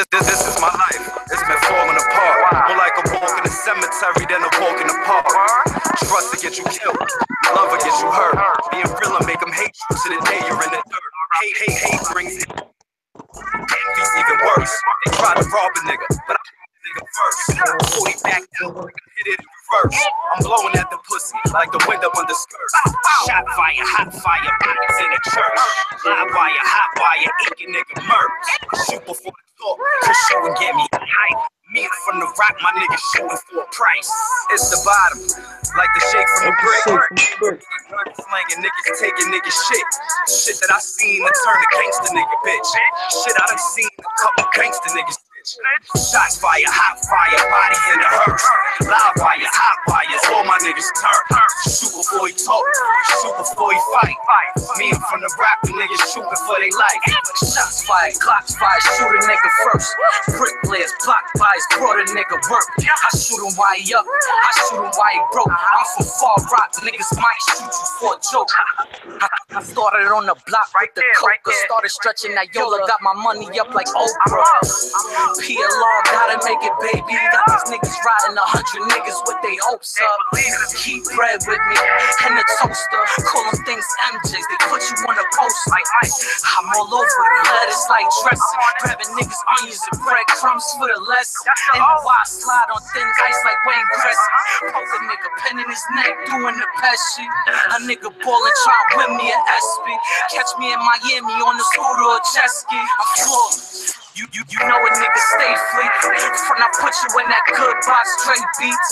This is my life. It's been falling apart. More like a walk in the cemetery than a walk in the park. Trust to get you killed. Love will get you hurt. Being real and make them hate you to the day you're in the dirt. Hate brings envy's even worse. They try to rob a nigga, but I hit the nigga first. 40 back down, hit it in reverse. I'm blowing at the pussy like the window under skirt. Shot fire, hot fire, bodies in the church. Live wire, hot wire, inking nigga murk. Shoot before the talk, cause shoot and get me hype. Me from the rock, my nigga shooting for a price. It's the bottom, like the shake from the brick. Slanging niggas, taking niggas shit. Shit that I seen to turn a gangster nigga bitch. Shit I done seen a couple gangster niggas. Shots fire, hot fire, body in the hearse. Live wire, hot wires, all my niggas turn. Shoot before he talk, shoot before he fight. Me and from the rock, the niggas shooting for they life. Shots fired, clocks fired, shoot a nigga first. Brick players, block fires, brought a nigga work. I shoot him while he up, I shoot him while he broke. I'm from Far Rock, niggas might shoot you for a joke. I started on the block with the coke, started stretching that Yola, got my money up like Oprah. PLR, gotta make it, baby. Got these niggas riding 100 niggas with they hopes up. Keep bread with me and the toaster. Call them things MJs, they put you on a post like I'm all over the lettuce like dressing. Grabbing niggas, onions, and breadcrumbs for the lesson. And why I slide on thin ice like Wayne Gretzky. Poke a nigga, pen in his neck, doing the best shit. A nigga ballin', try to win me an SP. Catch me in Miami on the scooter or jet ski. I'm flawless. You know a nigga stay fleet. When I put you in that good box, straight beats.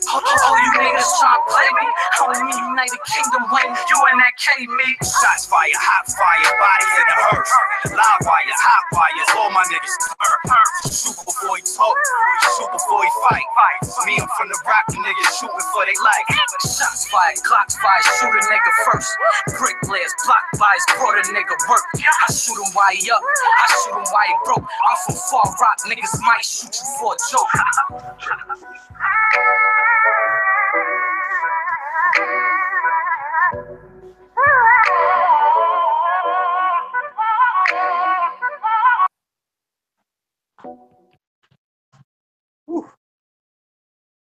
All you niggas tryna play me. Only me United Kingdom when you and that K meet. Shots fire, hot fire, bodies in the hearse. Live wires, hot wires, all my niggas turn. Shoot before he talk, shoot before he fight. Me and from the rock, the niggas shooting for they life. Shots fired, clocks fired, shoot a nigga first. Brick players, block fires, brought a nigga work. I shoot him while he up, I shoot him while he broke. I'm from Far Rock, niggas might shoot you for a joke.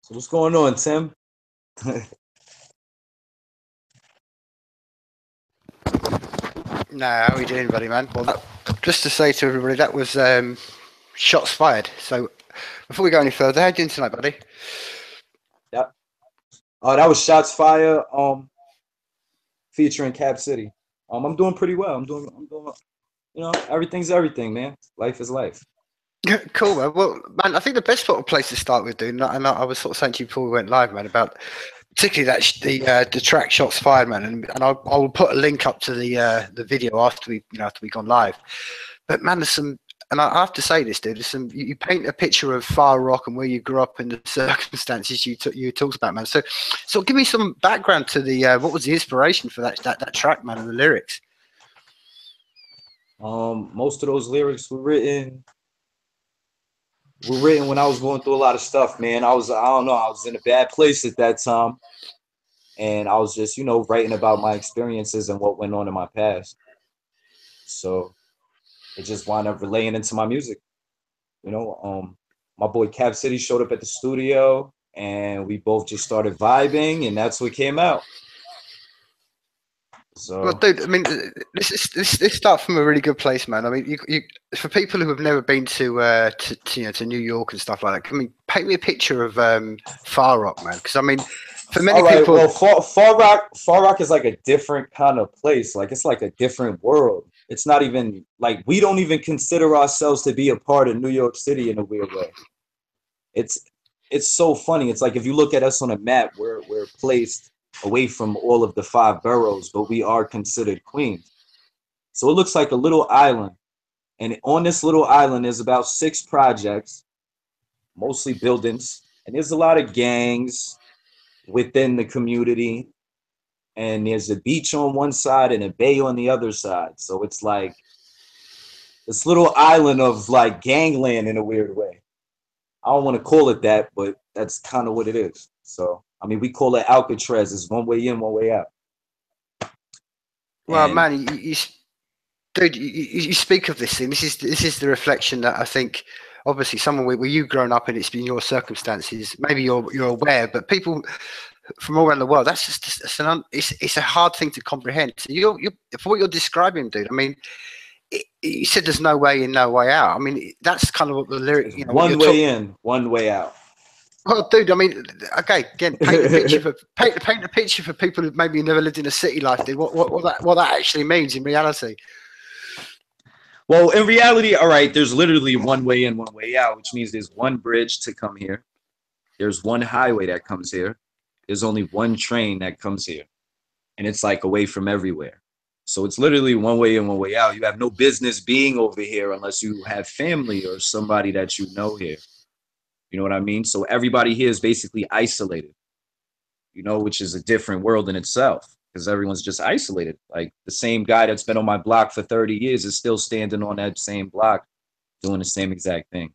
So what's going on, Tim? Nah, how are you doing, buddy, man? Well, just to say to everybody, that was shots fired. So before we go any further, how you doing tonight, buddy? Yeah. Oh, that was Shots Fire, featuring Cap City. I'm doing pretty well. I'm doing, you know, everything's everything, man. Life is life. Cool, man. Well, man, I think the best sort of place to start with, dude, and I was sort of saying to you before we went live, man, about particularly that the track Shots Fired, man, and I'll put a link up to the video after we gone live. But man, there's some, and I have to say this, dude, there's some. You paint a picture of Far Rock and where you grew up and the circumstances you talked about, man. So give me some background to the what was the inspiration for that track, man, and the lyrics. Most of those lyrics were written when I was going through a lot of stuff, man. I don't know, I was in a bad place at that time. And I was just, writing about my experiences and what went on in my past. So it just wound up relaying into my music. My boy Cap City showed up at the studio and we both just started vibing and that's what came out. So, well, dude, I mean, this starts from a really good place, man. I mean, you for people who have never been to New York and stuff like that, paint me a picture of Far Rock, man. Because I mean, for many people, well, Far Rock is like a different kind of place. Like it's like a different world. It's not even like we don't even consider ourselves to be a part of New York City in a weird way. It's so funny. It's like if you look at us on a map, we're placed away from all of the 5 boroughs, but we are considered Queens. So it looks like a little island. And on this little island, there's about 6 projects, mostly buildings. And there's a lot of gangs within the community. and there's a beach on one side and a bay on the other side. So it's like this little island of like gangland in a weird way. I don't want to call it that, but that's kind of what it is. So I mean, we call it Alcatraz. It's one way in, one way out. Well, And man, dude, you speak of this thing. This is the reflection that I think. Obviously, someone where you've grown up and it's been your circumstances. Maybe you're aware, but people from all around the world, that's just it's a hard thing to comprehend. So you're for what you're describing, dude. I mean, you said there's no way in, no way out. I mean, that's kind of what the lyric. You know, one way in, one way out. Well, dude, I mean, okay, again, paint a picture for people who maybe never lived in a city life, dude. What that actually means in reality. Well, in reality, all right, there's literally one way in, one way out, which means there's one bridge to come here. There's one highway that comes here. There's only one train that comes here. And it's like away from everywhere. So it's literally one way in, one way out. You have no business being over here unless you have family or somebody that you know here. You know what I mean? So everybody here is basically isolated, you know, which is a different world in itself. Because everyone's just isolated. Like the same guy that's been on my block for 30 years is still standing on that same block doing the same exact thing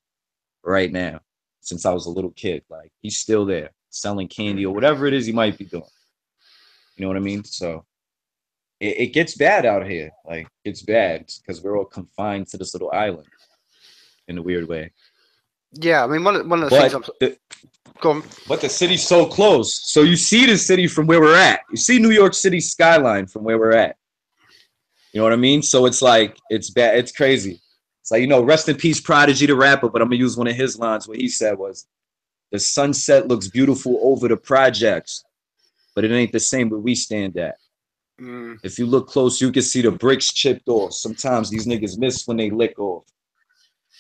right now since I was a little kid. Like he's still there selling candy or whatever it is he might be doing. You know what I mean? So it gets bad out here. Like it's bad because we're all confined to this little island in a weird way. Yeah, I mean, one of the things go on. But the city's so close. So you see the city from where we're at. You see New York City skyline from where we're at. You know what I mean? So it's like, it's bad. It's crazy. It's like, you know, rest in peace, Prodigy the rapper, but I'm going to use one of his lines. What he said was, the sunset looks beautiful over the projects, but it ain't the same where we stand at. If you look close, you can see the bricks chipped off. Sometimes these niggas miss when they lick off.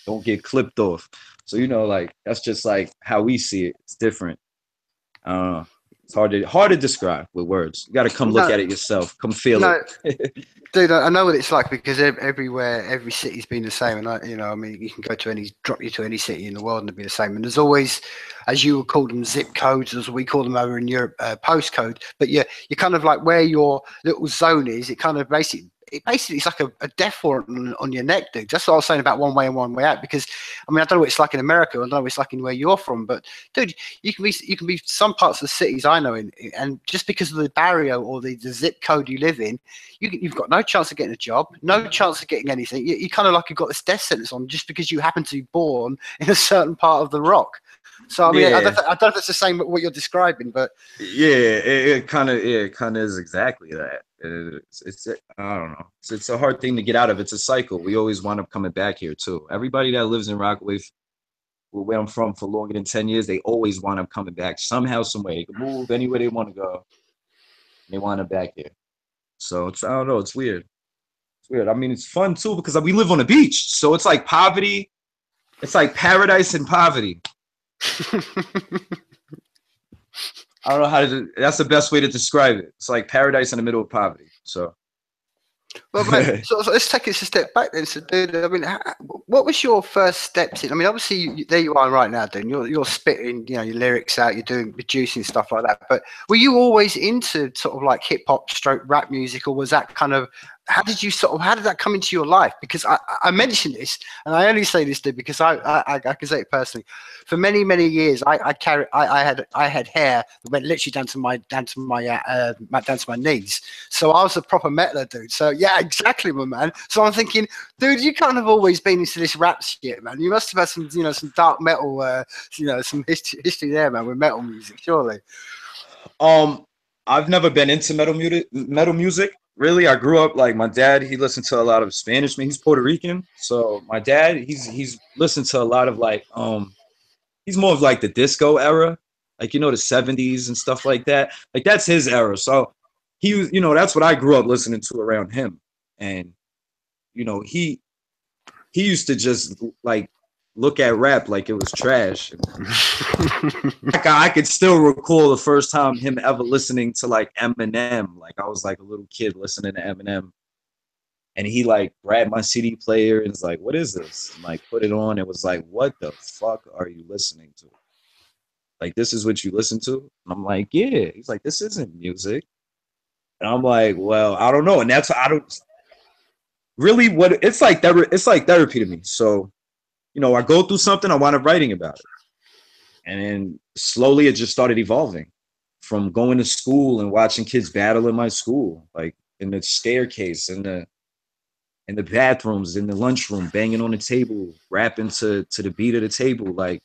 Don't get clipped off. So, you know, like, that's just like how we see it. It's different. I don't know. It's hard to describe with words. You got to come look at it yourself. Come feel it. Dude, I know what it's like because everywhere, every city's been the same. And, I mean, you can go to drop you to any city in the world and it'll be the same. And there's always, as you would call them, zip codes, as we call them over in Europe, postcode. But you're kind of like where your little zone is, it kind of basically it's like a death warrant on your neck, dude. That's what I was saying about one way and one way out. Because I mean, I don't know what it's like in America. I don't know what it's like in where you're from. But dude, you can be some parts of the cities I know in, and just because of the barrier or the zip code you live in, you've got no chance of getting a job, no chance of getting anything. You kind of like you've got this death sentence on just because you happen to be born in a certain part of the rock. So I mean, I don't know if it's the same what you're describing, but it kind of is exactly that. It's I don't know. It's a hard thing to get out of. It's a cycle. We always wind up coming back here too. Everybody that lives in Rockaway, where I'm from, for longer than 10 years, they always wind up coming back somehow, some way. They can move anywhere they want to go. They wind up back here. So I don't know. It's weird. It's weird. I mean, it's fun too because we live on a beach, so it's like poverty. It's like paradise and poverty. I don't know how to. That's the best way to describe it. It's like paradise in the middle of poverty. So, well, man, so let's take it a step back then. So, dude, I mean, what was your first steps in? I mean, obviously, there you are right now, dude. You're spitting, your lyrics out. You're producing stuff like that. But were you always into sort of like hip hop, stroke rap music, or was that kind of? How did that come into your life? Because I mentioned this, and I only say this, dude, because I can say it personally. For many, many years, I had hair that went literally down to my knees. So I was a proper metaler, dude. So yeah, exactly, my man. So I'm thinking, dude, you can't have always been into this rap shit, man. You must have had some, some dark metal, some history there, man, with metal music, surely. I've never been into metal music. Really, I grew up like my dad. He listened to a lot of Spanish. He's Puerto Rican, so my dad he's listened to a lot of like he's more of like the disco era, like the 70s and stuff like that. Like that's his era. So he was, that's what I grew up listening to around him, and he used to just like look at rap like it was trash. I could still recall the first time him ever listening to like Eminem. Like I was like a little kid listening to Eminem, and he like grabbed my CD player and was like, "What is this?" And like put it on. It was like, "What the fuck are you listening to? Like this is what you listen to?" And I'm like, "Yeah." He's like, "This isn't music." And I'm like, well, I don't know. And that's, I don't really what it's like. It's like therapy to me. So, you know, I go through something, I wind up writing about it. And then slowly it just started evolving from going to school and watching kids battle in my school, like in the staircase, in the bathrooms, in the lunchroom, banging on the table, rapping to the beat of the table, like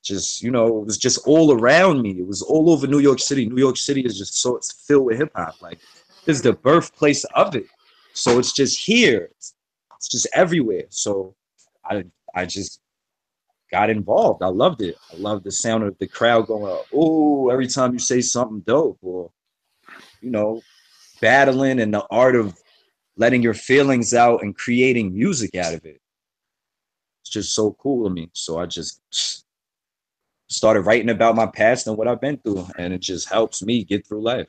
just, you know, it was just all around me. It was all over New York City. New York City is just so, it's filled with hip hop. Like this is the birthplace of it. So it's just here. It's just everywhere. So I just got involved. I loved it. I loved the sound of the crowd going, oh, every time you say something dope, or, you know, battling and the art of letting your feelings out and creating music out of it. It's just so cool to me. So I just started writing about my past and what I've been through, and it just helps me get through life.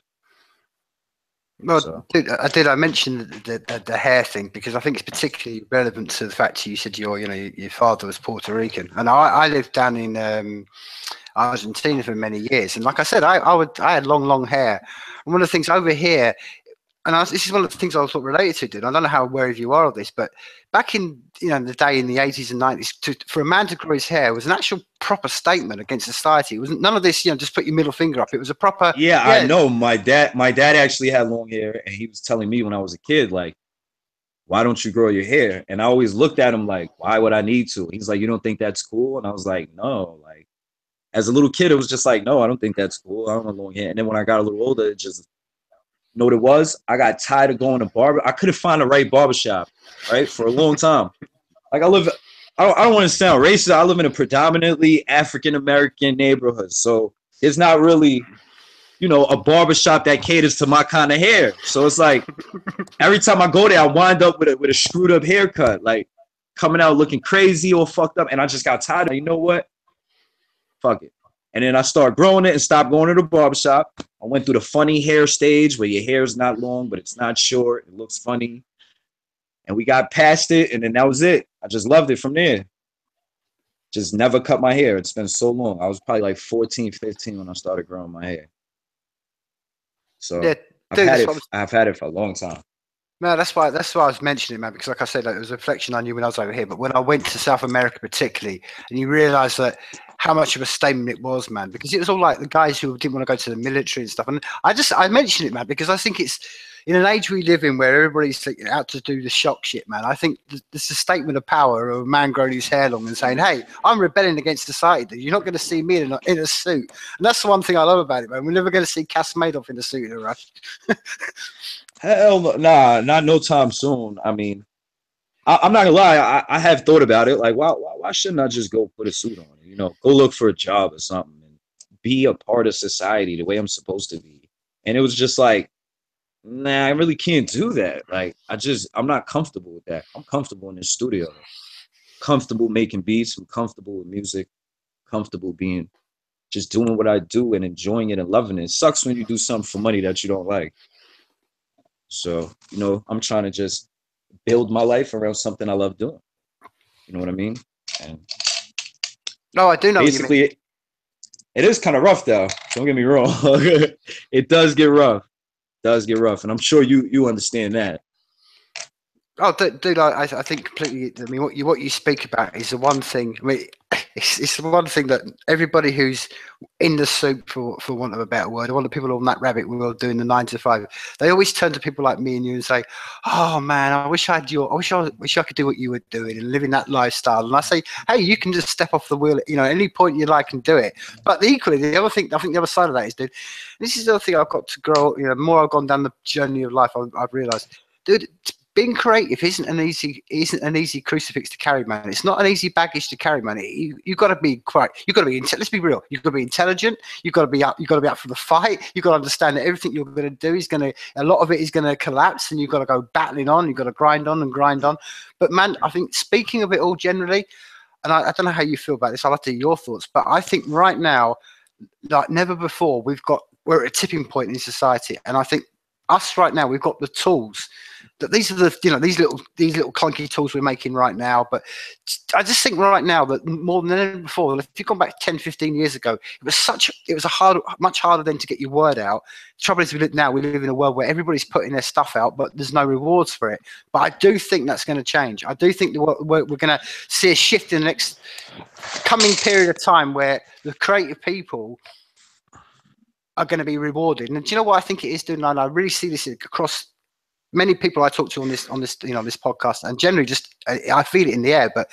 Well, So. I mentioned the hair thing because I think it's particularly relevant to the fact that you said your father was Puerto Rican, and I lived down in Argentina for many years, and like I said, I had long hair, and one of the things over here. And this is one of the things I was sort of related to, dude. I don't know how aware of you are of this, but back in the day in the 80s and 90s, for a man to grow his hair was an actual proper statement against society. It wasn't none of this, just put your middle finger up. It was a proper. Yeah, I know. My dad actually had long hair, and he was telling me when I was a kid, like, why don't you grow your hair? And I always looked at him like, why would I need to? He's like, you don't think that's cool? And I was like, no. Like, as a little kid, it was just like, no, I don't think that's cool. I don't want long hair. And then when I got a little older, it just. You know what it was? I got tired of going to barber. I couldn't find the right barbershop, right, for a long time. Like I don't want to sound racist. I live in a predominantly African-American neighborhood. So there's not really, a barbershop that caters to my kind of hair. So it's like every time I go there, I wind up with a screwed up haircut, like coming out looking crazy or fucked up. And I just got tired of, you know what? Fuck it. And then I started growing it and stopped going to the barbershop. I went through the funny hair stage where your hair is not long, but it's not short. It looks funny. And we got past it, and then that was it. I just loved it from there. Just never cut my hair. It's been so long. I was probably like 14, 15 when I started growing my hair. So yeah, I've had it for a long time. No, that's why I was mentioning it, man, because like I said, it was a reflection I knew when I was over here. But when I went to South America particularly, and you realise that how much of a statement it was, man, because it was all like the guys who didn't want to go to the military and stuff. And I mention it, man, because I think it's in an age we live in where everybody's out to do the shock shit, man. I think this is a statement of power of a man growing his hair long and saying, hey, I'm rebelling against society. You're not going to see me in a suit. And that's the one thing I love about it, man. We're never going to see Cas MadeOff in a suit in a rush. Hell no, nah, not no time soon. I mean, I'm not gonna lie. I have thought about it. Like, why shouldn't I just go put a suit on? Go look for a job or something and be a part of society the way I'm supposed to be. And it was just like, nah, I really can't do that. Like, I'm not comfortable with that. I'm comfortable in the studio, comfortable making beats. I'm comfortable with music, comfortable just doing what I do and enjoying it and loving it. It sucks when you do something for money that you don't like. So, I'm trying to just build my life around something I love doing. You know what I mean? And no, I do know. Basically, what you mean. It is kind of rough, though. Don't get me wrong. It does get rough. And I'm sure you understand that. Oh, dude, I think completely. I mean, what you speak about is the one thing. I mean, it's the one thing that everybody who's in the soup, for want of a better word, one of the people on that rabbit wheel doing the 9 to 5, they always turn to people like me and you and say, "Oh man, I wish I could do what you were doing and live in that lifestyle." And I say, "Hey, you can just step off the wheel at any point you like and do it." But equally, the other thing, I think the other side of that is, dude, this is the other thing I've got to grow. The more I've gone down the journey of life, I've realised, dude. Being creative isn't an easy crucifix to carry, man. It's not an easy baggage to carry, man. You've got to be let's be real. You've got to be intelligent. You've got to be up for the fight. You've got to understand that everything you're going to do a lot of it is going to collapse, and you've got to go battling on. You've got to grind on. But man, I think speaking of it all generally, and I don't know how you feel about this. I'd like to hear your thoughts, but I think right now, like never before, we're at a tipping point in society, and I think us right now, we've got the tools that these are the, you know, these little clunky tools we're making right now. But I just think right now that more than ever before, if you've gone back 10, 15 years ago, it was much harder then to get your word out. The trouble is, we live in a world where everybody's putting their stuff out, but there's no rewards for it. But I do think that's going to change. I do think that we're going to see a shift in the next coming period of time where the creative people are going to be rewarded. And do you know what I think it is doing? And I really see this across many people I talk to on this this podcast, and generally just I feel it in the air. But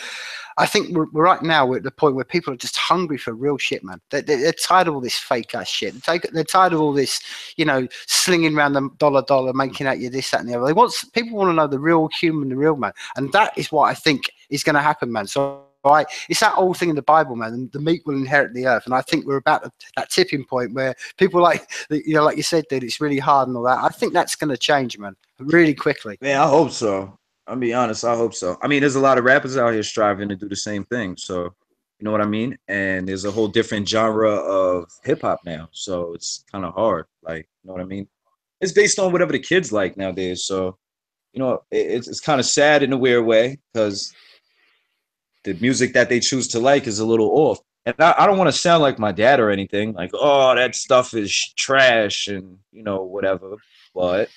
I think we're right now, we're at the point where people are just hungry for real shit, man. They're tired of all this fake ass shit. They're tired of all this, you know, slinging around the dollar, making out you this, that, and the other. People want to know the real human, the real man, and that is what I think is going to happen, man. So. Right, it's that old thing in the Bible, man. And the meek will inherit the earth, and I think we're about that tipping point where people like you said, dude, it's really hard and all that. I think that's going to change, man, really quickly. Man, I hope so. I'll be honest, I hope so. I mean, there's a lot of rappers out here striving to do the same thing, so you know what I mean. And there's a whole different genre of hip hop now, so it's kind of hard. Like, you know what I mean? It's based on whatever the kids like nowadays. So, you know, it's kind of sad in a weird way because the music that they choose to like is a little off. And I don't want to sound like my dad or anything, like, oh, that stuff is trash and, you know, whatever. But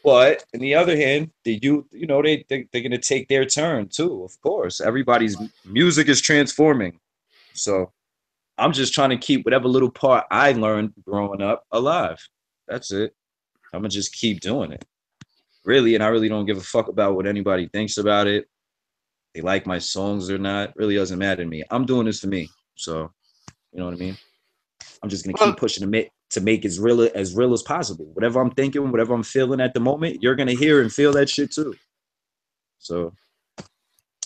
on the other hand, the youth, you know, they're going to take their turn too, of course. Everybody's music is transforming. So I'm just trying to keep whatever little part I learned growing up alive. That's it. I'm going to just keep doing it. Really, and I really don't give a fuck about what anybody thinks about it. They like my songs or not, really doesn't matter to me. I'm doing this for me. So, you know what I mean? I'm just going to keep pushing to make as real as possible. Whatever I'm thinking, whatever I'm feeling at the moment, you're going to hear and feel that shit too. So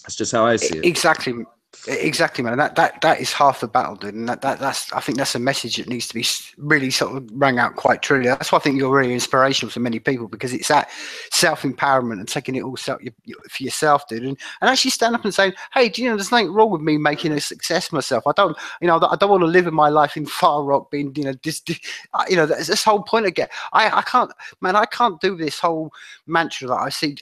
that's just how I see it. Exactly, man. That is half the battle, dude. And that's I think that's a message that needs to be really sort of rang out quite truly. That's why I think you're really inspirational for many people, because it's that self-empowerment and taking it all for yourself, dude. And actually stand up and saying, hey, do you know, there's nothing wrong with me making a success of myself. I don't want to live in my life in far rock being, that's this whole point again. I can't do this whole mantra that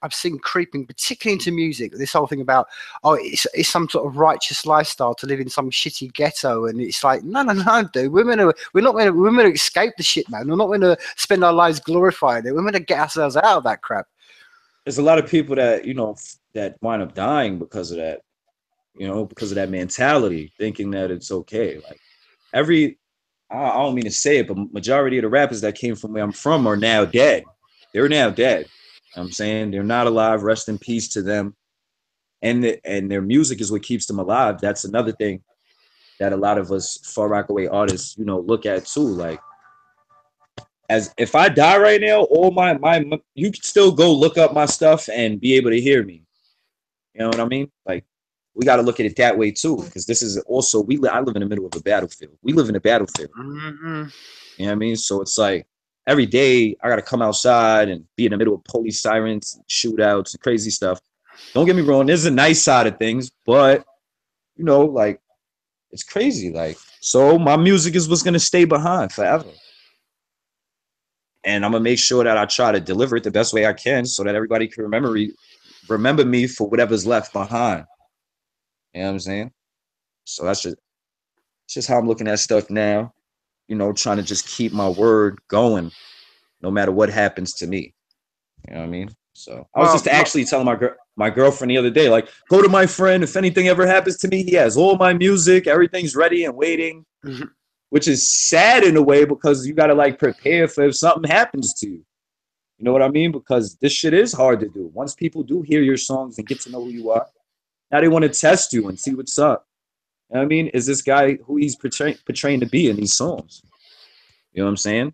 I've seen creeping, particularly into music. This whole thing about, it's some sort of righteous lifestyle to live in some shitty ghetto, and it's like, no, dude. We're going to escape the shit, man. We're not going to spend our lives glorifying it. We're going to get ourselves out of that crap. There's a lot of people that that wind up dying because of that, because of that mentality, thinking that it's okay. Like I don't mean to say it, but majority of the rappers that came from where I'm from are now dead. They're now dead. You know what I'm saying, they're not alive. Rest in peace to them. And their music is what keeps them alive. That's another thing that a lot of us Far Rockaway artists, look at too. Like, as if I die right now, all my you can still go look up my stuff and be able to hear me. You know what I mean? Like, we got to look at it that way too, because this is also I live in the middle of a battlefield. We live in a battlefield. Mm-hmm. You know what I mean? So it's like every day I got to come outside and be in the middle of police sirens, shootouts, and crazy stuff. Don't get me wrong, there's a nice side of things, but like, it's crazy. Like, so my music is what's gonna stay behind forever. And I'm gonna make sure that I try to deliver it the best way I can so that everybody can remember me for whatever's left behind. You know what I'm saying? So that's just how I'm looking at stuff now, trying to just keep my word going no matter what happens to me. You know what I mean? So I was just actually telling my girlfriend the other day, like, go to my friend. If anything ever happens to me, he has all my music. Everything's ready and waiting, which is sad in a way, because you got to like prepare for if something happens to you. You know what I mean? Because this shit is hard to do. Once people do hear your songs and get to know who you are, now they want to test you and see what's up. You know what I mean? Is this guy who he's portraying to be in these songs? You know what I'm saying?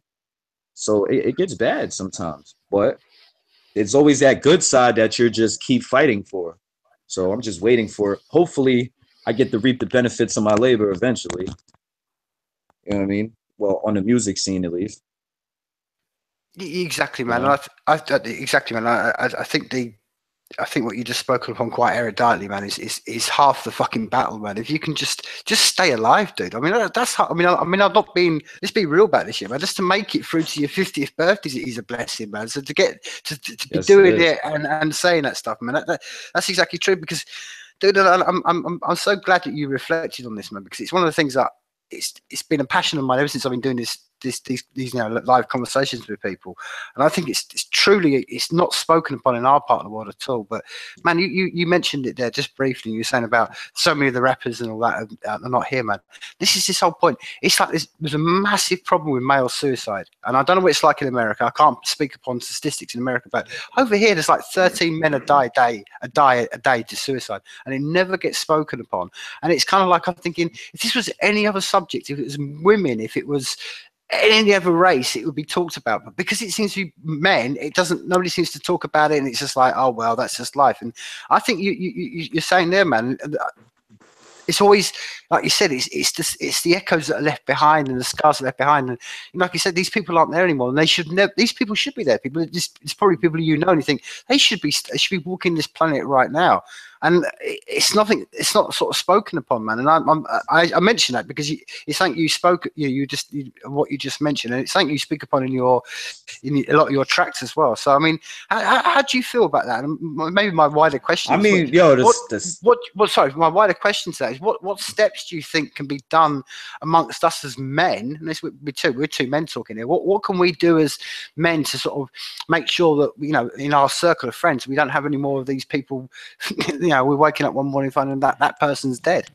So it gets bad sometimes, but it's always that good side that you're just keep fighting for. So I'm just waiting for, hopefully I get to reap the benefits of my labor eventually. You know what I mean? Well, on the music scene, at least. Exactly, man. Exactly, man. I think I think what you just spoke upon quite eruditely, man, is half the fucking battle, man. If you can just stay alive, dude. I mean, that's how, I've not been. Let's be real about this shit, man. Just to make it through to your 50th birthday is a blessing, man. So to get to be doing it and saying that stuff, man, that's exactly true. Because, dude, I'm so glad that you reflected on this, man. Because it's one of the things that it's been a passion of mine ever since I've been doing these live conversations with people, and I think it's truly not spoken upon in our part of the world at all. But man, you mentioned it there just briefly. You were saying about so many of the rappers and all that are not here, man. This whole point. It's like there's a massive problem with male suicide, and I don't know what it's like in America. I can't speak upon statistics in America, but over here there's like 13 men a day to suicide, and it never gets spoken upon. And it's kind of like I'm thinking, if this was any other subject, if it was women, if it was any other race, it would be talked about, but because it seems to be men, nobody seems to talk about it, and it's just like, oh well, that's just life. And I think you're saying there, man, it's always, like you said, it's the echoes that are left behind and the scars that are left behind, and like you said, these people aren't there anymore, and they should never. These people should be there. It's probably people you know, and you think they should be walking this planet right now. And it's not sort of spoken upon, man. And I mention that because it's something you spoke, what you just mentioned, and it's something you speak upon in a lot of your tracks as well. So I mean, how do you feel about that? And maybe my wider question. I mean, my wider question to that is what steps do you think can be done amongst us as men? And this we're two men talking here. What can we do as men to sort of make sure that in our circle of friends we don't have any more of these people? We're waking up one morning finding that person's dead.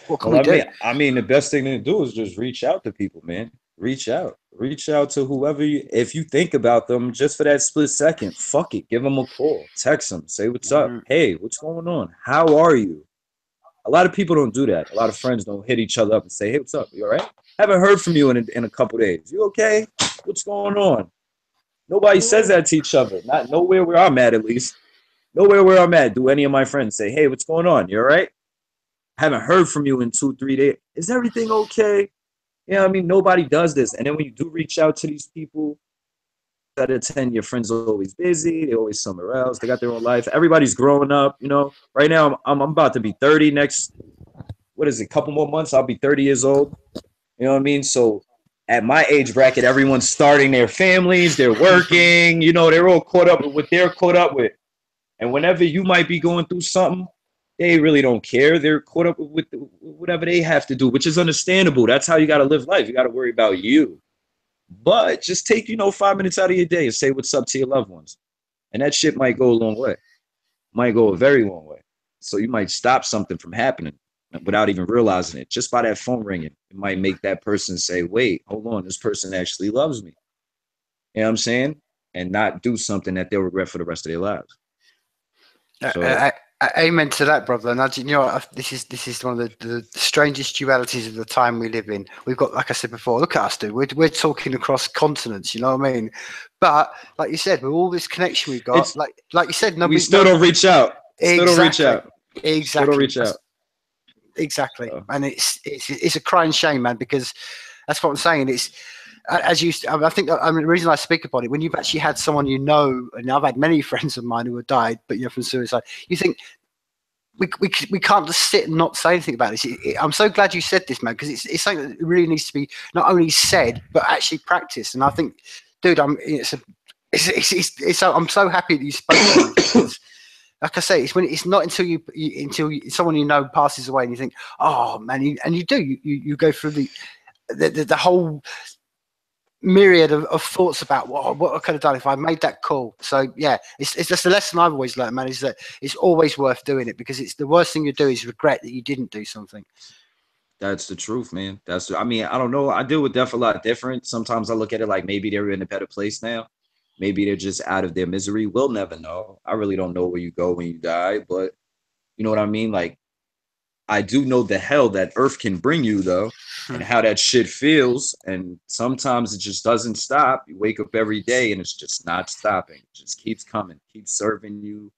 What can we do? I mean, the best thing to do is just reach out to people, man. Reach out to whoever if you think about them just for that split second. Fuck it, give them a call, text them, say what's up. Hey, what's going on? How are you? A lot of people don't do that. A lot of friends don't hit each other up and say, hey, what's up? You all right? Haven't heard from you in a couple days. You okay? What's going on? Nobody says that to each other. Not nowhere where I'm at least. Nowhere where I'm at do any of my friends say, hey, what's going on? You all right? Haven't heard from you in 2-3 days. Is everything okay? I mean, nobody does this. And then when you do reach out to these people, out of 10, your friends are always busy. They're always somewhere else. They got their own life. Everybody's growing up, Right now, I'm about to be 30 next, couple more months, I'll be 30 years old. You know what I mean? So at my age bracket, everyone's starting their families. They're working. They're all caught up with what they're caught up with. And whenever you might be going through something, they really don't care. They're caught up with whatever they have to do, which is understandable. That's how you got to live life. You got to worry about you. But just take, 5 minutes out of your day and say what's up to your loved ones. And that shit might go a long way. Might go a very long way. So you might stop something from happening without even realizing it. Just by that phone ringing, it might make that person say, wait, hold on, this person actually loves me. You know what I'm saying? And not do something that they'll regret for the rest of their lives. So, amen to that, brother. And this is one of the strangest dualities of the time we live in. We've got, like I said before, look at us, dude. We're talking across continents. You know what I mean? But like you said, with all this connection we've got, like you said, we still don't reach out. Exactly. Still don't reach out. Exactly. Still don't reach out. Exactly. And it's a crying shame, man, because that's what I'm saying. It's I think the reason I speak about it, when you've actually had someone and I've had many friends of mine who have died, but from suicide, you think we can't just sit and not say anything about this. I'm so glad you said this, man, because it's something that really needs to be not only said but actually practiced. And I think, dude, I'm so happy that you spoke about it. Like I say, it's not until someone passes away and you think, oh man, you go through the whole myriad of thoughts about what I could have done if I made that call. So yeah, it's just a lesson I've always learned, man, is that it's always worth doing it, because it's the worst thing you do is regret that you didn't do something. That's the truth, man. I don't know. I deal with death a lot different. Sometimes I look at it like maybe they're in a better place now. Maybe they're just out of their misery. We'll never know. I really don't know where you go when you die, but you know what I mean? Like, I do know the hell that earth can bring you, though, and how that shit feels. And sometimes it just doesn't stop. You wake up every day and it's just not stopping. It just keeps coming, keeps serving you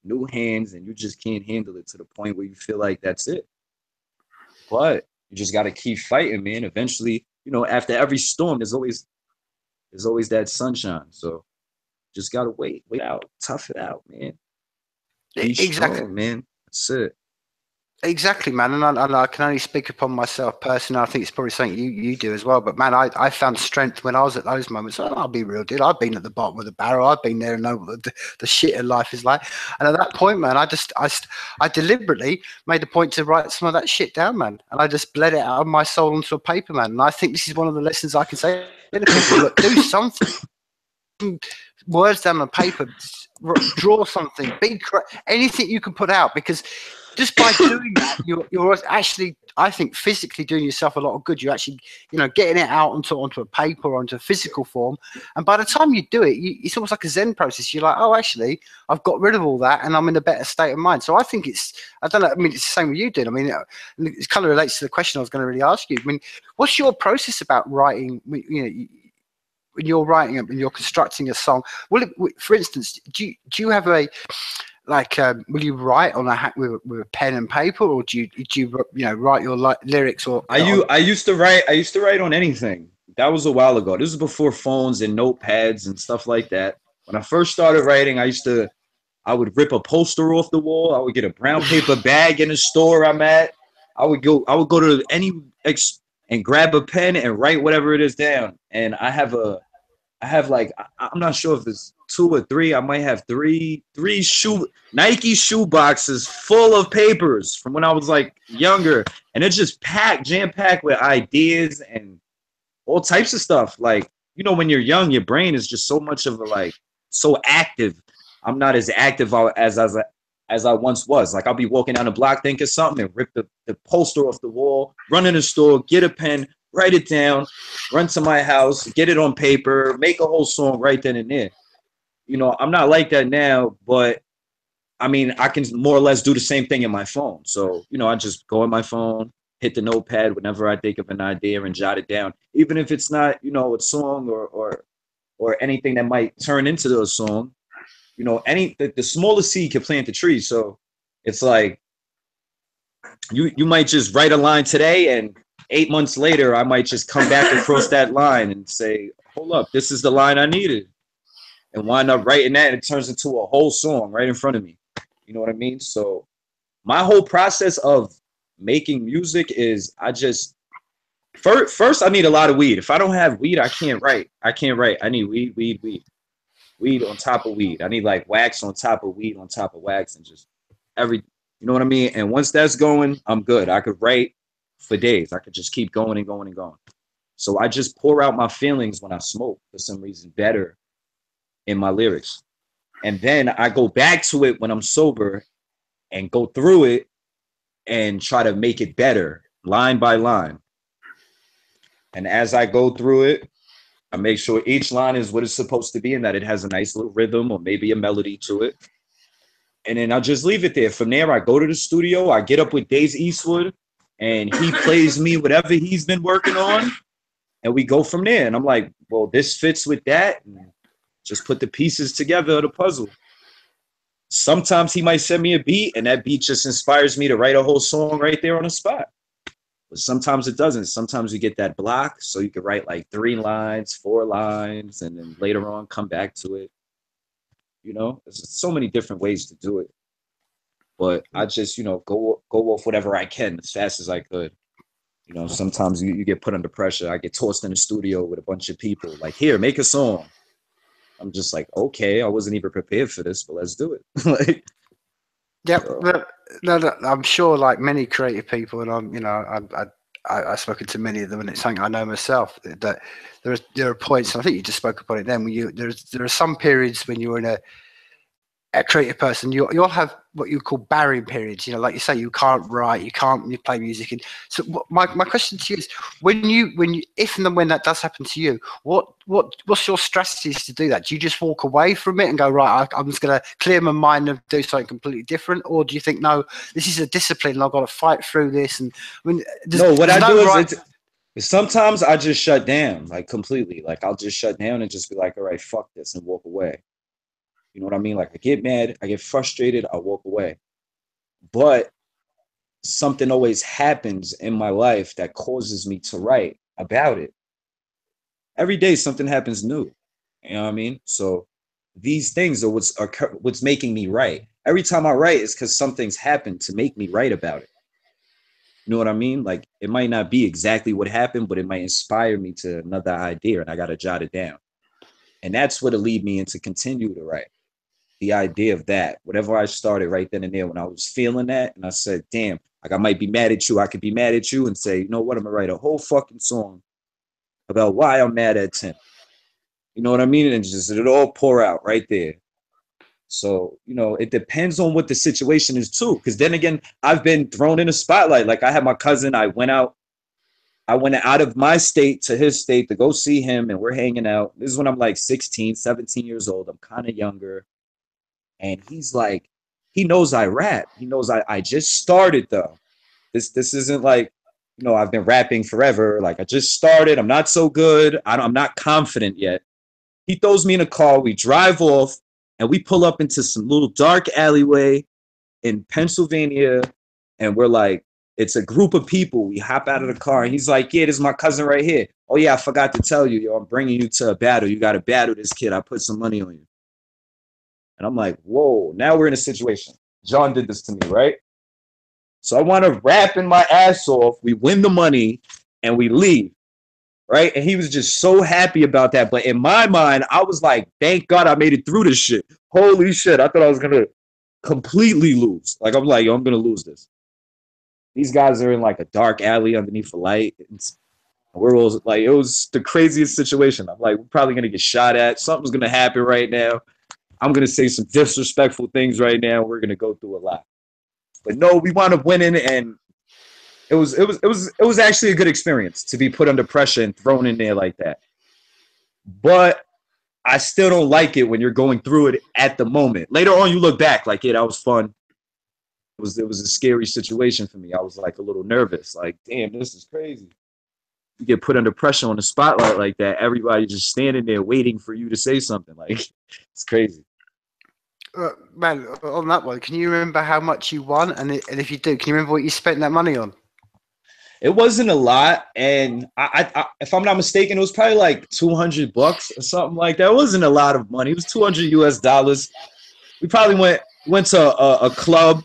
new hands, and you just can't handle it to the point where you feel like that's it. But you just got to keep fighting, man. Eventually, after every storm, there's always that sunshine. So just got to wait out, tough it out, man. Be Exactly. strong, man. That's it. Exactly, man, and I can only speak upon myself personally. I think it's probably something you do as well. But man, I found strength when I was at those moments. I'll be real, dude. I've been at the bottom of the barrel. I've been there and know what the shit of life is like. And at that point, man, I deliberately made a point to write some of that shit down, man. And I just bled it out of my soul onto a paper, man. And I think this is one of the lessons I can say to people: look, do something. Words down on paper, draw something, anything you can put out, because just by doing that, you're actually, I think, physically doing yourself a lot of good. You're actually, getting it out onto a paper, onto a physical form. And by the time you do it, it's almost like a Zen process. You're like, oh, actually, I've got rid of all that and I'm in a better state of mind. So I think I don't know, I mean, it's the same with you, dude. I mean, it kind of relates to the question I was going to really ask you. I mean, what's your process about writing, when you're writing and you're constructing a song? For instance, do you have a, like, will you write on with a pen and paper, or do you write your lyrics? Or I used to write on anything. That was a while ago. This was before phones and notepads and stuff like that. When I first started writing, I would rip a poster off the wall. I would get a brown paper bag in the store I'm at. I would go to any and grab a pen and write whatever it is down. And I have like, I'm not sure if it's 2 or 3. I might have three Nike shoe boxes full of papers from when I was like younger, and it's just jam packed with ideas and all types of stuff. Like, when you're young, your brain is just so much of so active. I'm not as active as I once was. Like, I'll be walking down the block, think of something, and rip the poster off the wall, run in the store, get a pen, write it down, run to my house, get it on paper, make a whole song right then and there. I'm not like that now, but I mean, I can more or less do the same thing in my phone. So, I just go on my phone, hit the notepad whenever I think of an idea and jot it down. Even if it's not, a song or anything that might turn into a song, the smallest seed can plant the tree. So it's like, you might just write a line today, and 8 months later, I might just come back across that line and say, hold up, this is the line I needed. And wind up writing that, and it turns into a whole song right in front of me. You know what I mean? So my whole process of making music is, first I need a lot of weed. If I don't have weed, I can't write. I need weed on top of weed. I need like wax on top of weed on top of wax, and just you know what I mean? And once that's going, I'm good. I could write for days. I could just keep going and going and going. So I just pour out my feelings when I smoke, for some reason, better in my lyrics. And then I go back to it when I'm sober and go through it and try to make it better, line by line. And as I go through it, I make sure each line is what it's supposed to be, and that it has a nice little rhythm or maybe a melody to it. And then I'll just leave it there. From there, I go to the studio, I get up with Days Eastwood, and he plays me whatever he's been working on, and we go from there. And I'm like, well, this fits with that. And just put the pieces together of the puzzle. Sometimes he might send me a beat, and that beat just inspires me to write a whole song right there on the spot. But sometimes it doesn't. Sometimes you get that block, so you can write like 3 lines, 4 lines, and then later on come back to it. There's so many different ways to do it. But I just, go off whatever I can as fast as I could. Sometimes you get put under pressure. I get tossed in the studio with a bunch of people, like, here, make a song. I'm just like, okay, I wasn't even prepared for this, but let's do it. Yeah, no, I'm sure, like many creative people, and I've spoken to many of them, and it's something I know myself, that there are points, and I think you just spoke about it then, when there are some periods when you're in a creative person, you'll have what you call barrier periods. Like you say, you can't write, you play music, and so my question to you is, when you if and when that does happen to you, what's your strategies to do that? Do you just walk away from it and go, right, I'm just going to clear my mind and do something completely different, or do you think, no, this is a discipline and I've got to fight through this? And I mean, what I do is sometimes I just shut down, like, completely. Like, I'll just shut down and just be like, all right, fuck this, and walk away. You know what I mean? Like, I get mad, I get frustrated, I walk away. But something always happens in my life that causes me to write about it. Every day something happens new. You know what I mean? So these things are what's making me write. every time I write, it's because something's happened to make me write about it. You know what I mean? Like, it might not be exactly what happened, but it might inspire me to another idea, and I got to jot it down. And that's what'll lead me into continue to write. The idea of that, whatever I started right then and there, when I was feeling that, and I said, damn, like, I might be mad at you. I could be mad at you and say, you know what? I'm gonna write a whole fucking song about why I'm mad at Tim. You know what I mean? And just it all pour out right there. So, you know, it depends on what the situation is too. Because then again, I've been thrown in a spotlight. Like, I had my cousin, I went out of my state to his state to go see him, and we're hanging out. This is when I'm like 16, 17 years old. I'm kind of younger. And he's like, he knows I rap. He knows I just started though. This isn't like, you know, I've been rapping forever. Like, I just started. I'm not so good. I'm not confident yet. He throws me in a car. We drive off, and we pull up into some little dark alleyway in Pennsylvania. And we're like, it's a group of people. We hop out of the car, and he's like, yeah, this is my cousin right here. Oh, yeah, I forgot to tell you, yo, I'm bringing you to a battle. You got to battle this kid. I put some money on you. And I'm like, whoa, now we're in a situation. John did this to me, right? So I want to rap in my ass off. We win the money, and we leave, right? And he was just so happy about that. But in my mind, I was like, thank God I made it through this shit. Holy shit. I thought I was going to completely lose. Like, I'm like, yo, I'm going to lose this. These guys are in like a dark alley underneath a light. We're all like, it was the craziest situation. I'm like, we're probably going to get shot at. Something's going to happen right now. I'm going to say some disrespectful things right now. We're going to go through a lot. But no, we wound up winning, and it was actually a good experience to be put under pressure and thrown in there like that. But I still don't like it when you're going through it at the moment. Later on, you look back like, yeah, that was fun. It was a scary situation for me. I was like a little nervous. Like, damn, this is crazy. You get put under pressure on the spotlight like that. Everybody just standing there waiting for you to say something. Like, it's crazy. Man, on that one, can you remember how much you won? And if you do, can you remember what you spent that money on? It wasn't a lot, and I if I'm not mistaken, it was probably like $200 or something like that. It wasn't a lot of money. It was $200 US. We probably went to a club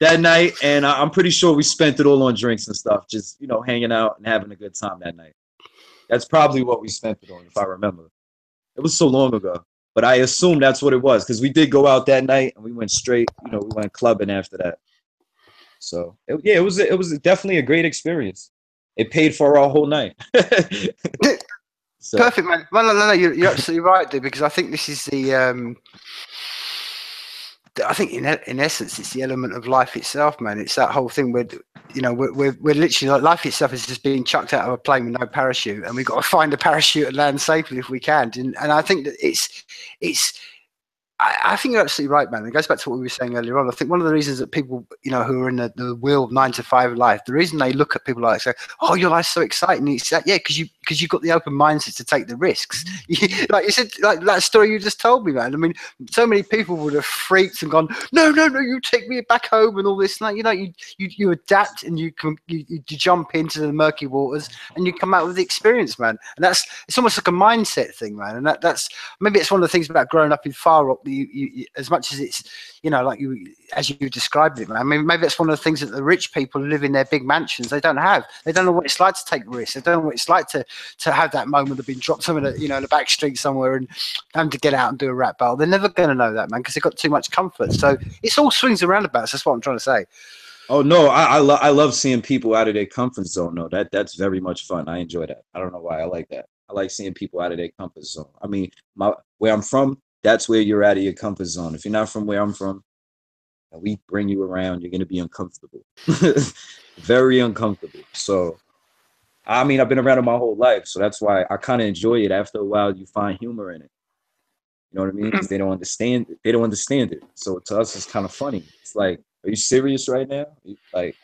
that night, and I'm pretty sure we spent it all on drinks and stuff, just, you know, hanging out and having a good time that night. That's probably what we spent it on, if I remember. It was so long ago, but I assume that's what it was, because we did go out that night and we went straight, you know, we went clubbing after that. So it was definitely a great experience. It paid for our whole night. So. Perfect, man. Well, no, you're absolutely right, dude. Because I think this is the. I think in essence, it's the element of life itself, man. It's that whole thing where, you know, we're literally like, life itself is just being chucked out of a plane with no parachute, and we've got to find a parachute and land safely if we can. And I think that I think you're absolutely right, man. It goes back to what we were saying earlier on. I think one of the reasons that people, you know, who are in the wheel of 9 to 5 life, the reason they look at people like say, "Oh, your life's so exciting," it's that, yeah, because you've got the open mindset to take the risks. Like you said, like that story you just told me, man. I mean, so many people would have freaked and gone, "No, you take me back home," and all this. And, you know, you adapt and you jump into the murky waters and you come out with the experience, man. And it's almost like a mindset thing, man. And that's maybe it's one of the things about growing up in Far Rock. You, as much as it's, you know, like as you described it, man. I mean, maybe that's one of the things that the rich people who live in their big mansions, they don't have. They don't know what it's like to take risks. They don't know what it's like to have that moment of being dropped somewhere, you know, in a back street somewhere and having to get out and do a rap battle. They're never going to know that, man, because they've got too much comfort. So it's all swings and roundabouts. That's what I'm trying to say. Oh no, I love seeing people out of their comfort zone. No, that's very much fun. I enjoy that. I don't know why I like that. I like seeing people out of their comfort zone. I mean, where I'm from, that's where you're out of your comfort zone. If you're not from where I'm from, and we bring you around, you're going to be uncomfortable. Very uncomfortable. So, I mean, I've been around it my whole life, so that's why I kind of enjoy it. After a while, you find humor in it. You know what I mean? Because they don't understand it. They don't understand it. So to us, it's kind of funny. It's like, are you serious right now? Like,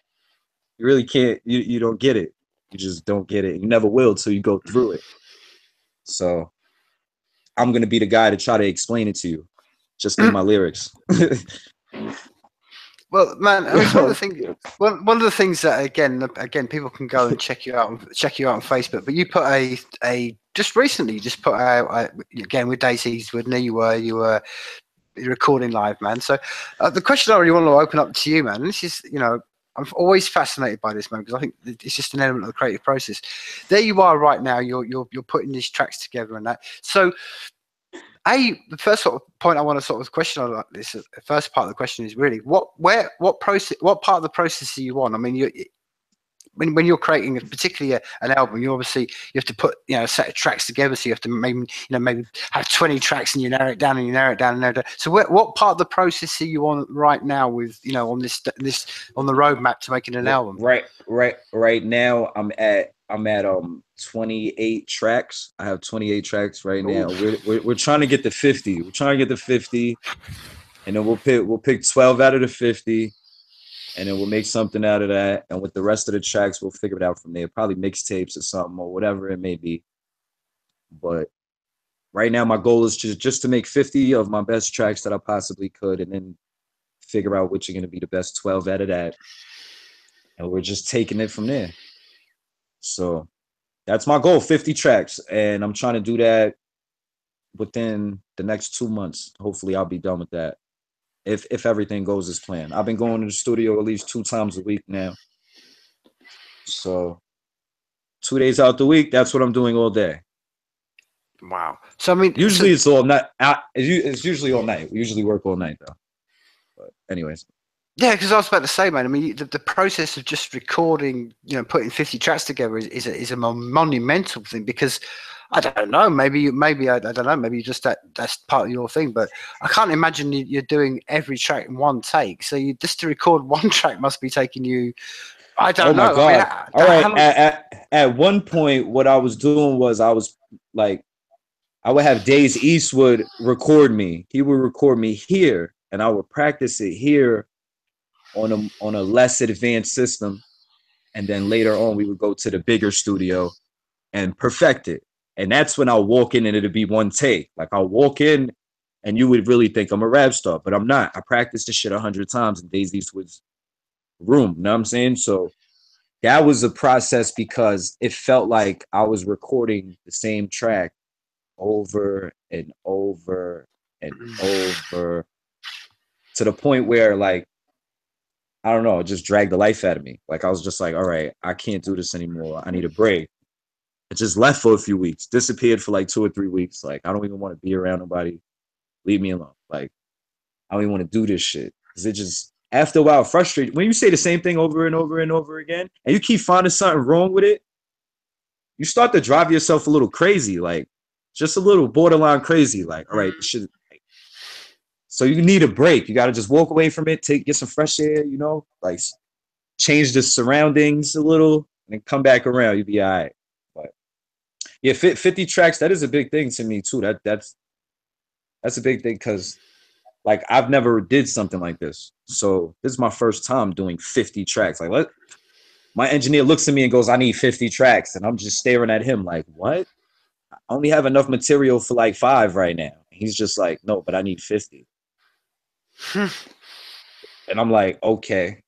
you really can't. You don't get it. You just don't get it. You never will till you go through it. So I'm going to be the guy to try to explain it to you, just in my lyrics. Well, man, I mean, one of the things that again, people can go and check you out on Facebook. But you put a just recently, you just put out again with Daisy Eastwood. You were you're recording live, man. So the question I really want to open up to you, man, and this is, you know, I'm always fascinated by this, man, because I think it's just an element of the creative process. There you are right now. You're putting these tracks together and that. So, the first sort of point I want to sort of question on like this, the first part of the question is really what part of the process are you on? I mean, when you're creating particularly an album, you have to put, you know, a set of tracks together. So you have to maybe have 20 tracks, and you narrow it down and you narrow it down and narrow it down. So what part of the process are you on right now with, you know, on this on the roadmap to making an album? Right now I'm at 28 tracks. I have 28 tracks right now. We're trying to get to 50. We're trying to get to 50, and then we'll pick 12 out of the 50. And then we'll make something out of that. And with the rest of the tracks, we'll figure it out from there. Probably mixtapes or something or whatever it may be. But right now, my goal is just to make 50 of my best tracks that I possibly could, and then figure out which are going to be the best 12 out of that. And we're just taking it from there. So that's my goal, 50 tracks. And I'm trying to do that within the next 2 months. Hopefully, I'll be done with that. If everything goes as planned. I've been going to the studio at least 2 times a week now. So 2 days out the week, that's what I'm doing all day. Wow. So I mean, usually it's all night. It's usually all night. We usually work all night though. But anyways. Yeah, because I was about to say, man. I mean, the process of just recording, you know, putting 50 tracks together is a monumental thing, because I don't know. Maybe I don't know. Maybe just that's part of your thing. But I can't imagine you're doing every track in one take. So just to record one track must be taking you. I don't know. Oh my God! I mean, all right. At one point, what I was doing was I would have Days Eastwood record me. He would record me here, and I would practice it here on a less advanced system, and then later on we would go to the bigger studio and perfect it. And that's when I'll walk in and it'll be one take. Like I'll walk in and you would really think I'm a rap star, but I'm not. I practiced this shit 100 times in Days Eastwood's room. You know what I'm saying? So that was a process because it felt like I was recording the same track over and over and over, to the point where, like, I don't know, it just dragged the life out of me. Like I was just like, all right, I can't do this anymore. I need a break. I just left for a few weeks, disappeared for like 2 or 3 weeks. Like, I don't even want to be around nobody. Leave me alone. Like, I don't even want to do this shit. Because it just, after a while, frustrated. When you say the same thing over and over and over again, and you keep finding something wrong with it, you start to drive yourself a little crazy. Like, just a little borderline crazy. Like, all right, this shit. So you need a break. You got to just walk away from it, get some fresh air, you know? Like, change the surroundings a little, and then come back around. You'll be all right. Yeah, 50 tracks, that is a big thing to me too. That's a big thing because, like, I've never did something like this. So this is my first time doing 50 tracks. Like, my engineer looks at me and goes, I need 50 tracks. And I'm just staring at him like, what? I only have enough material for like 5 right now. He's just like, no, but I need 50. And I'm like, okay,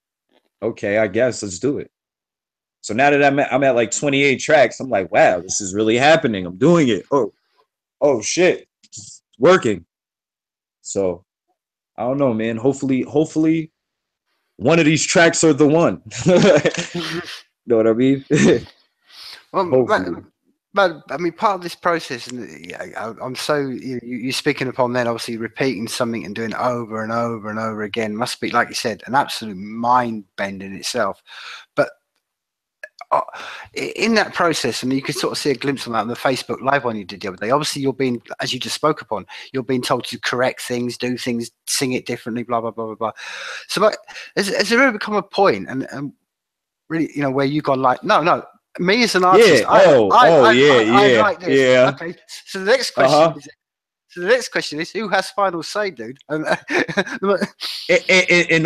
I guess let's do it. So now that I'm at like 28 tracks, I'm like, wow, this is really happening. I'm doing it. Oh shit, it's working. So I don't know, man. Hopefully one of these tracks are the one. Know what I mean? Well, but I mean, part of this process, and I'm so you're speaking upon then, obviously repeating something and doing it over and over and over again must be, like you said, an absolute mind bend in itself. But in that process, and you can sort of see a glimpse of that on the Facebook Live one you did the other day. Obviously, you're being, as you just spoke upon, you're being told to correct things, do things, sing it differently, blah blah blah blah blah. So, like, has there ever become a point, and really, you know, where you gone like, no, me as an artist, yeah, I like this. Yeah. Okay, so the next question is. So the next question is, who has final say, dude? In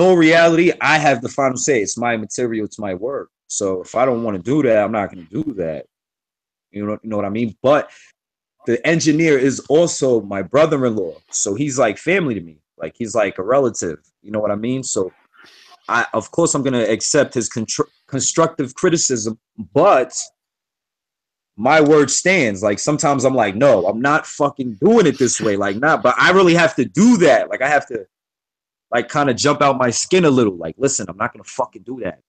all reality, I have the final say. It's my material, it's my work. So if I don't want to do that, I'm not going to do that. You know what I mean? But the engineer is also my brother-in-law. So he's like family to me. Like, he's like a relative. You know what I mean? So of course, I'm going to accept his constructive criticism, but my word stands. Like sometimes I'm like, no, I'm not fucking doing it this way. Like, nah, but I really have to do that. Like I have to like kind of jump out my skin a little. Like, listen, I'm not gonna fucking do that.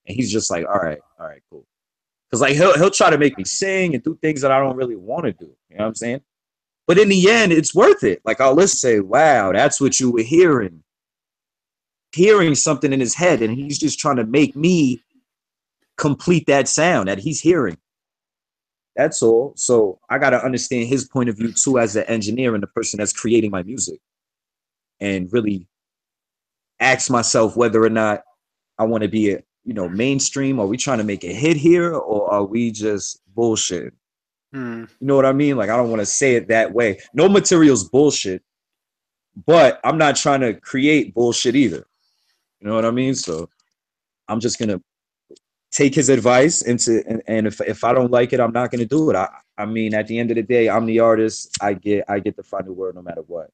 And he's just like, all right, cool. Cause like he'll try to make me sing and do things that I don't really want to do. You know what I'm saying? But in the end, it's worth it. Like I'll listen say, wow, that's what you were hearing. Hearing something in his head, and he's just trying to make me complete that sound that he's hearing. That's all. So I got to understand his point of view too as an engineer and the person that's creating my music, and really ask myself whether or not I want to be a mainstream. Are we trying to make a hit here, or are we just bullshit? You know what I mean? Like I don't want to say it that way. No material's bullshit, but I'm not trying to create bullshit either. You know what I mean? So I'm just gonna take his advice and if I don't like it, I'm not gonna do it. I mean, at the end of the day, I'm the artist. I get the final word no matter what.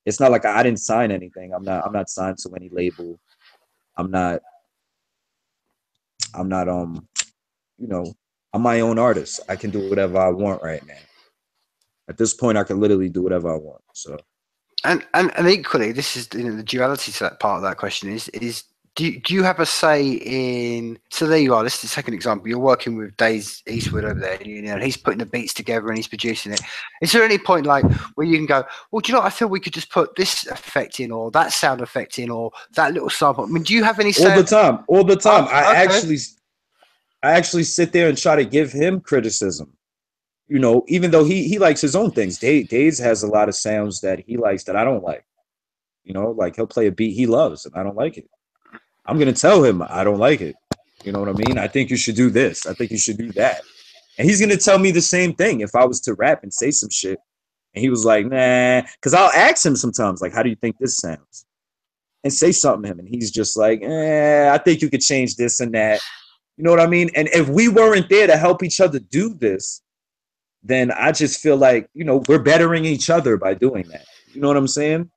It's not like I didn't sign anything. I'm not signed to any label. I'm not I'm my own artist. I can do whatever I want right now. At this point, I can literally do whatever I want. So and equally, this is the duality to that part of that question is do you have a say in? So there you are. This is the second example. You're working with Days Eastwood over there. And he's putting the beats together and he's producing it. Is there any point like where you can go, well, do you know what? I feel we could just put this effect in, or that sound effect in, or that little sample. I mean, do you have any say? All the time. Okay. I actually sit there and try to give him criticism. Even though he likes his own things. Days has a lot of sounds that he likes that I don't like. Like he'll play a beat he loves and I don't like it. I'm going to tell him I don't like it. You know what I mean? I think you should do this. I think you should do that. And he's going to tell me the same thing if I was to rap and say some shit. And he was like, nah. Because I'll ask him sometimes, like, how do you think this sounds? And say something to him. And he's just like, I think you could change this and that. You know what I mean? And if we weren't there to help each other do this, then I just feel like, we're bettering each other by doing that. You know what I'm saying?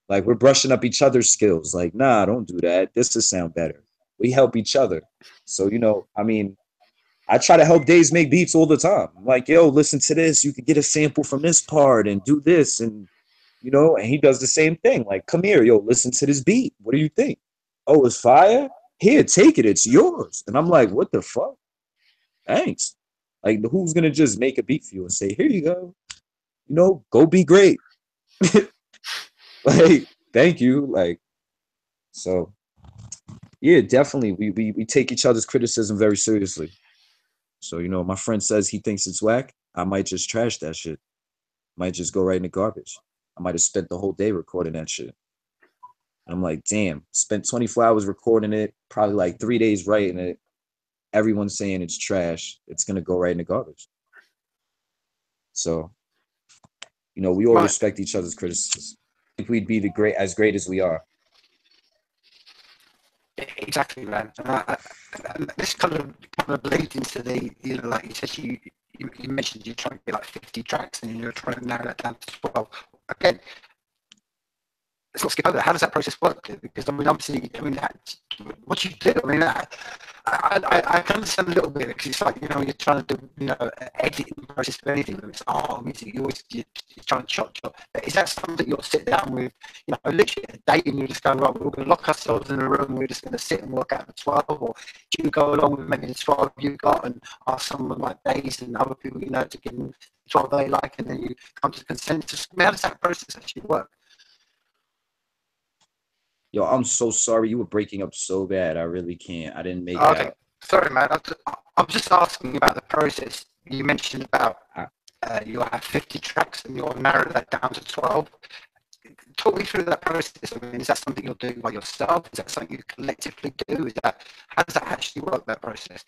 Like we're brushing up each other's skills. Like, nah, don't do that. This will sound better. We help each other. So, I mean, I try to help Days make beats all the time. I'm like, yo, listen to this. You could get a sample from this part and do this. And, and he does the same thing. Like, come here, yo, listen to this beat. What do you think? Oh, it's fire? Here, take it. It's yours. And I'm like, what the fuck? Thanks. Like, who's going to just make a beat for you and say, here you go. Go be great. Like, thank you. Like, so yeah, definitely. We take each other's criticism very seriously. So, my friend says he thinks it's whack. I might just trash that shit. Might just go right in the garbage. I might have spent the whole day recording that shit. I'm like, damn, spent 24 hours recording it, probably like 3 days writing it. Everyone's saying it's trash. It's gonna go right in the garbage. So, we all respect each other's criticism. I think we'd be as great as we are. Exactly, man. And this kind of bleeds into the, like you said, you mentioned you're trying to get like 50 tracks and you're trying to narrow that down to 12. Again, let's not skip over that. How does that process work? Because obviously, what do you do? I mean, I can understand a little bit because it's like you're trying to do editing process for anything. It's music. You're trying to chop. But is that something that you'll sit down with? Literally a date and you just go, right, we're going to lock ourselves in a room. And we're just going to sit and work out the 12, or do you go along with maybe the 12 you got and ask someone like Days and other people to give them the 12 they like, and then you come to consensus? I mean, how does that process actually work? Yo, I'm so sorry. You were breaking up so bad. I really can't. I didn't make it out. Sorry, man. I'm just asking about the process. You mentioned about you'll have 50 tracks and you'll narrow that down to 12. Talk me through that process. I mean, is that something you'll do by yourself? Is that something you collectively do? How does that actually work, that process?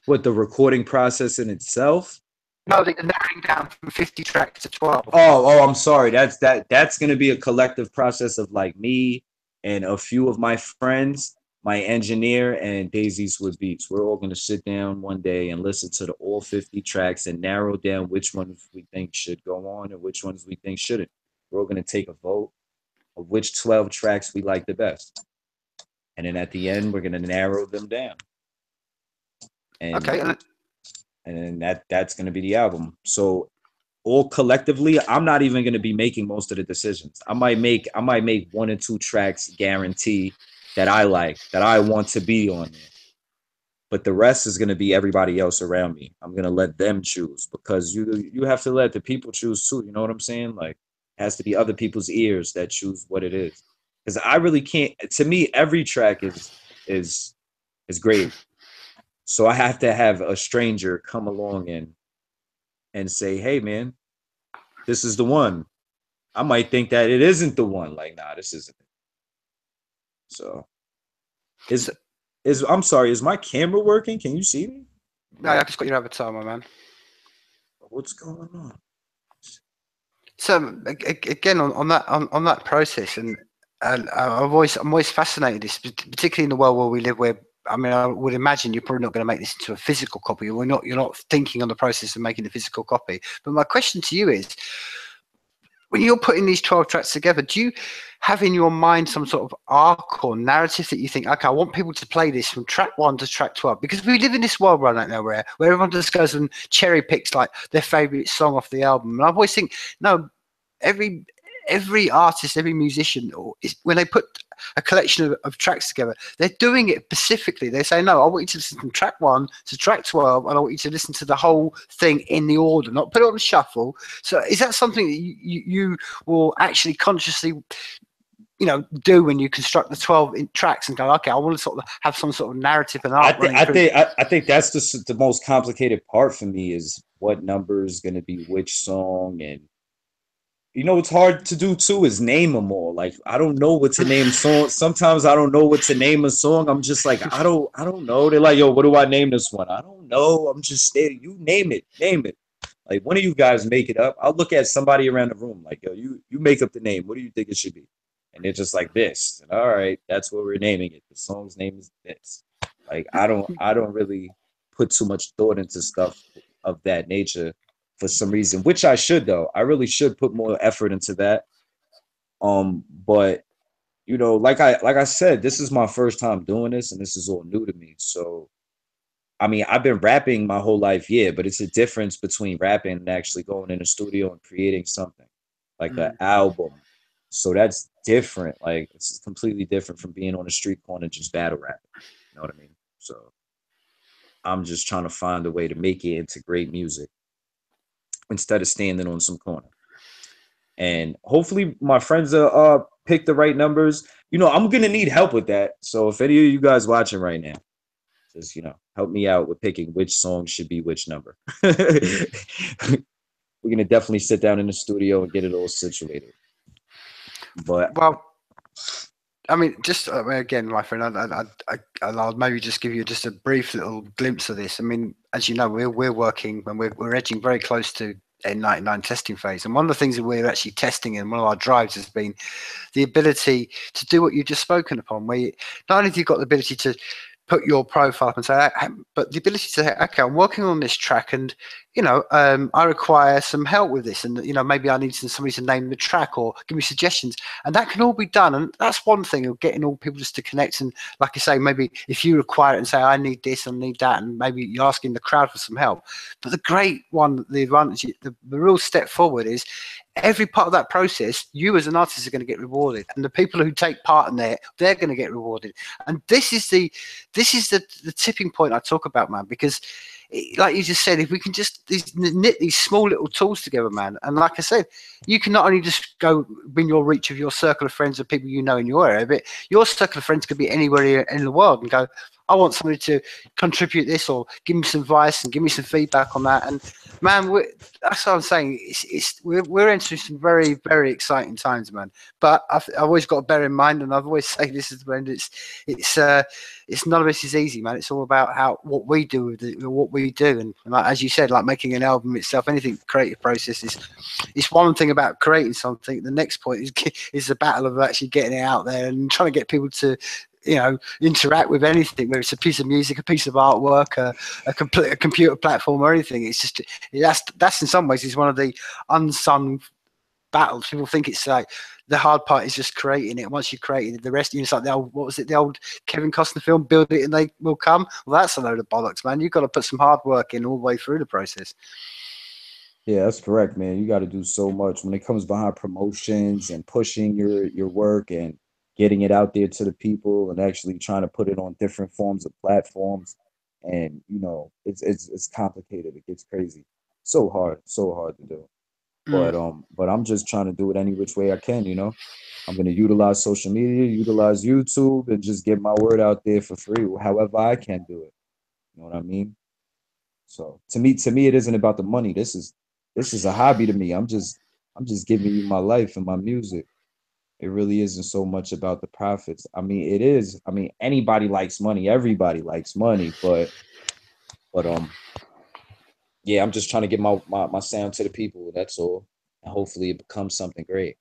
What, the recording process in itself? No, the narrowing down from 50 tracks to 12. Oh, I'm sorry. That's going to be a collective process of like me and a few of my friends, my engineer, and Days Eastwood Beats. We're all going to sit down one day and listen to all 50 tracks and narrow down which ones we think should go on and which ones we think shouldn't. We're all going to take a vote of which 12 tracks we like the best. And then at the end, we're going to narrow them down. And and that's going to be the album. So all collectively, I'm not even going to be making most of the decisions. I might make 1 or 2 tracks guarantee that I like, that I want to be on there. But the rest is going to be everybody else around me. I'm going to let them choose, because you have to let the people choose too. You know what I'm saying? Like, it has to be other people's ears that choose what it is. Because I really can't. To me, every track is great. So I have to have a stranger come along and say, "Hey, man, this is the one." I might think that it isn't the one. Like, nah, this isn't it. So, I'm sorry. Is my camera working? Can you see me? No, I've just got your avatar, my man. What's going on? So again, on that process, and I'm always fascinated this, particularly in the world where we live, where I mean, I would imagine you're probably not going to make this into a physical copy. You're not thinking on the process of making a physical copy. But my question to you is, when you're putting these 12 tracks together, do you have in your mind some sort of arc or narrative that you think, okay, I want people to play this from track 1 to track 12? Because we live in this world right now where everyone just goes and cherry picks like their favorite song off the album. And I always think, no, every artist, every musician, when they put a collection of tracks together, they're doing it specifically. They say, no, I want you to listen from track 1 to track 12, and I want you to listen to the whole thing in the order, not put it on shuffle. So is that something that you will actually consciously, do when you construct the 12 tracks and go, okay, I want to sort of have some sort of narrative and art? I think that's the most complicated part for me, is what number is going to be which song. And what's hard to do too is name them all. Like, I don't know what to name songs. Sometimes I don't know what to name a song. I'm just like, I don't know. They're like, yo, what do I name this one? I don't know. I'm just stating, you name it. Like, one of you guys make it up. I'll look at somebody around the room like, yo, you make up the name. What do you think it should be? And they're just like, this. And all right, that's what we're naming it. The song's name is this. Like, I don't really put too much thought into stuff of that nature for some reason, which I should, though. I really should put more effort into that. But like I said, this is my first time doing this, and this is all new to me. So, I mean, I've been rapping my whole life, yeah, but it's a difference between rapping and actually going in the studio and creating something like an album. So that's different. Like, it's completely different from being on the street corner just battle rapping. You know what I mean? So I'm just trying to find a way to make it into great music instead of standing on some corner. And hopefully my friends pick the right numbers. I'm gonna need help with that. So if any of you guys watching right now, just help me out with picking which song should be which number. We're gonna definitely sit down in the studio and get it all situated. But I mean, again, my friend, I'll maybe just give you just a brief little glimpse of this. I mean, as you know, we're working and we're edging very close to N99 testing phase. And one of the things that we're actually testing in one of our drives has been the ability to do what you've just spoken upon, where not only have you got the ability to put your profile up and say, but the ability to say, okay, I'm working on this track and, I require some help with this. And, maybe I need somebody to name the track or give me suggestions. And that can all be done. And that's one thing of getting all people just to connect. And like I say, maybe if you require it and say, I need this, I need that, and maybe you're asking the crowd for some help. But the great one, the advantage, the real step forward is every part of that process, you as an artist are going to get rewarded, and the people who take part in there, they're going to get rewarded. And this is the tipping point I talk about, man, because like you just said, if we can just knit these small little tools together, man, and like I said, you can not only just go win your reach of your circle of friends of people in your area, but your circle of friends could be anywhere in the world and go, I want somebody to contribute this or give me some advice and give me some feedback on that. And man, that's what I'm saying. We're entering some very, very exciting times, man. But I've always got to bear in mind, and I've always say this is when it's none of this is easy, man. It's all about what we do with what we do, and like, as you said, like making an album itself, anything creative process is one thing about creating something. The next point is the battle of actually getting it out there and trying to get people to interact with anything, whether it's a piece of music, a piece of artwork, a computer platform or anything. It's just that's in some ways is one of the unsung battles. People think it's like the hard part is just creating it. Once you've created it, the rest, it's like the old, what was it, the old Kevin Costner film, build it and they will come. Well, that's a load of bollocks, man. You've got to put some hard work in all the way through the process. Yeah, that's correct, man. You got to do so much when it comes behind promotions and pushing your work and getting it out there to the people and actually trying to put it on different forms of platforms. And it's complicated. It gets crazy. So hard to do. But I'm just trying to do it any which way I can. I'm gonna utilize social media, utilize YouTube, and just get my word out there for free, however I can do it. You know what I mean? So to me, it isn't about the money. This is a hobby to me. I'm just giving you my life and my music. It really isn't so much about the profits. I mean, it is. I mean, anybody likes money. Everybody likes money, but yeah, I'm just trying to get my sound to the people. That's all, and hopefully it becomes something great.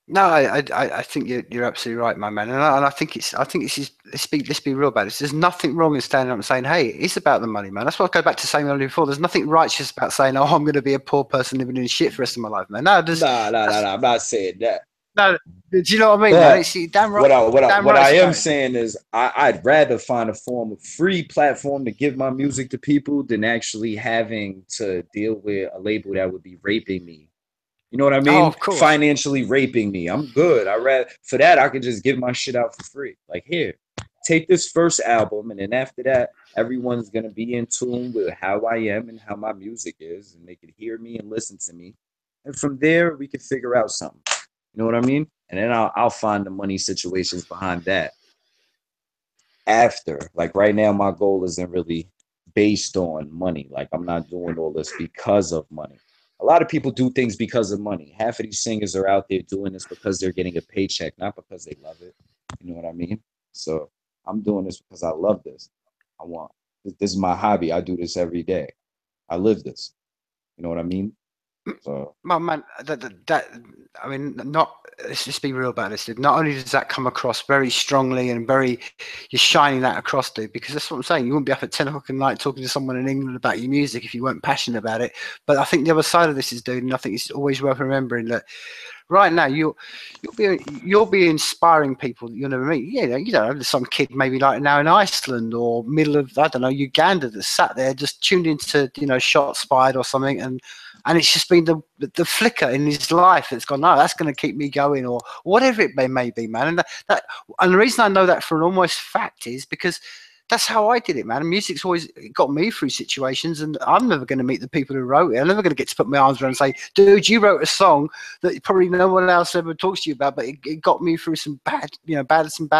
No, I think you're absolutely right, my man, and I think it's just, let's be real about this. There's nothing wrong in standing up and saying, "Hey, it's about the money, man." That's what I go back to saying earlier before. There's nothing righteous about saying, "Oh, I'm going to be a poor person living in shit for the rest of my life, man." No, Nah. I'm not saying that. no. Do you know what I mean, man? It's damn right. What I am saying is, I'd rather find a form of free platform to give my music to people than actually having to deal with a label that would be raping me. You know what I mean? Oh, of course. Financially raping me. I'm good. For that, I could just give my shit out for free. Like, here, take this first album, and then after that, everyone's gonna be in tune with how I am and how my music is, and they can hear me and listen to me. And from there, we can figure out something. You know what I mean? And then I'll find the money situations behind that. After, like right now, my goal isn't really based on money. Like, I'm not doing all this because of money. A lot of people do things because of money. Half of these singers are out there doing this because they're getting a paycheck, not because they love it. You know what I mean? So I'm doing this because I love this. This is my hobby. I do this every day. I live this. You know what I mean? So, well, man, that I mean, not. Let's just be real about this, dude. Not only does that come across very strongly and you're shining that across, dude, because that's what I'm saying. You wouldn't be up at 10 o'clock at night talking to someone in England about your music if you weren't passionate about it. But I think the other side of this is, dude, and I think it's always worth remembering that right now you'll be inspiring people that you'll never meet. There's some kid maybe like now in Iceland or middle of, I don't know, Uganda that sat there just tuned into Shots Fired or something, and it's just been the flicker in his life that's gone, no, that's going to keep me going, or whatever it may be, man. And the reason I know that for an almost fact is because that's how I did it, man. And music's always got me through situations, and I'm never going to meet the people who wrote it. I'm never going to get to put my arms around and say, dude, you wrote a song that probably no one else ever talks to you about, but it got me through some bad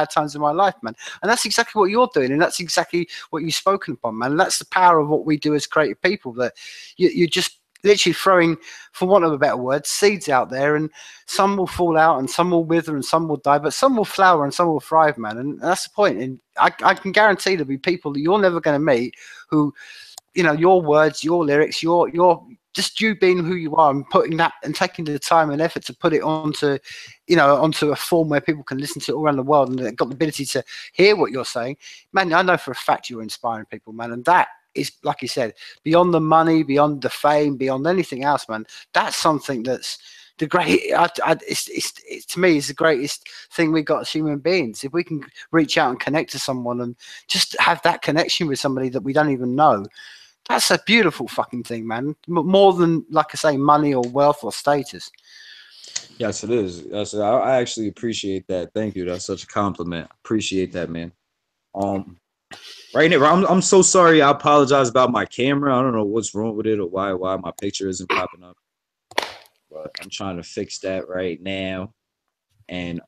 times in my life, man. And that's exactly what you're doing, and that's exactly what you've spoken upon, man. And that's the power of what we do as creative people, that you just literally throwing, for want of a better word, seeds out there, and some will fall out and some will wither and some will die, but some will flower and some will thrive, man. And that's the point. And I can guarantee there'll be people that you're never going to meet who, your words, your lyrics, your just you being who you are and putting that and taking the time and effort to put it onto a form where people can listen to it all around the world, and they've got the ability to hear what you're saying, man. I know for a fact you're inspiring people, man. And that is, like you said, beyond the money, beyond the fame, beyond anything else, man. That's something that's the great. It's to me, it's the greatest thing we got as human beings. If we can reach out and connect to someone and just have that connection with somebody that we don't even know, that's a beautiful fucking thing, man. More than, like I say, money or wealth or status. yes, it is. Yes, I actually appreciate that. Thank you. That's such a compliment. Appreciate that, man. Right now, I'm so sorry. I apologize about my camera. I don't know what's wrong with it or why my picture isn't popping up. But I'm trying to fix that right now. And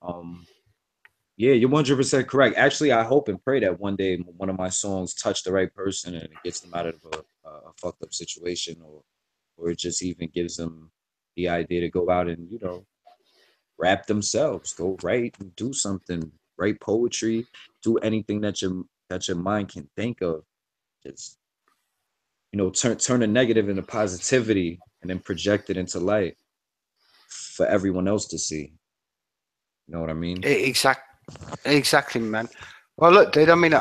yeah, you're 100% correct. Actually, I hope and pray that one day one of my songs touch the right person and it gets them out of a fucked up situation, or it just even gives them the idea to go out and rap themselves, go write and do something, write poetry, do anything that your mind can think of. Just turn a negative into positivity and then project it into light for everyone else to see. You know what I mean? Exactly, man. Well, look, dude. I mean,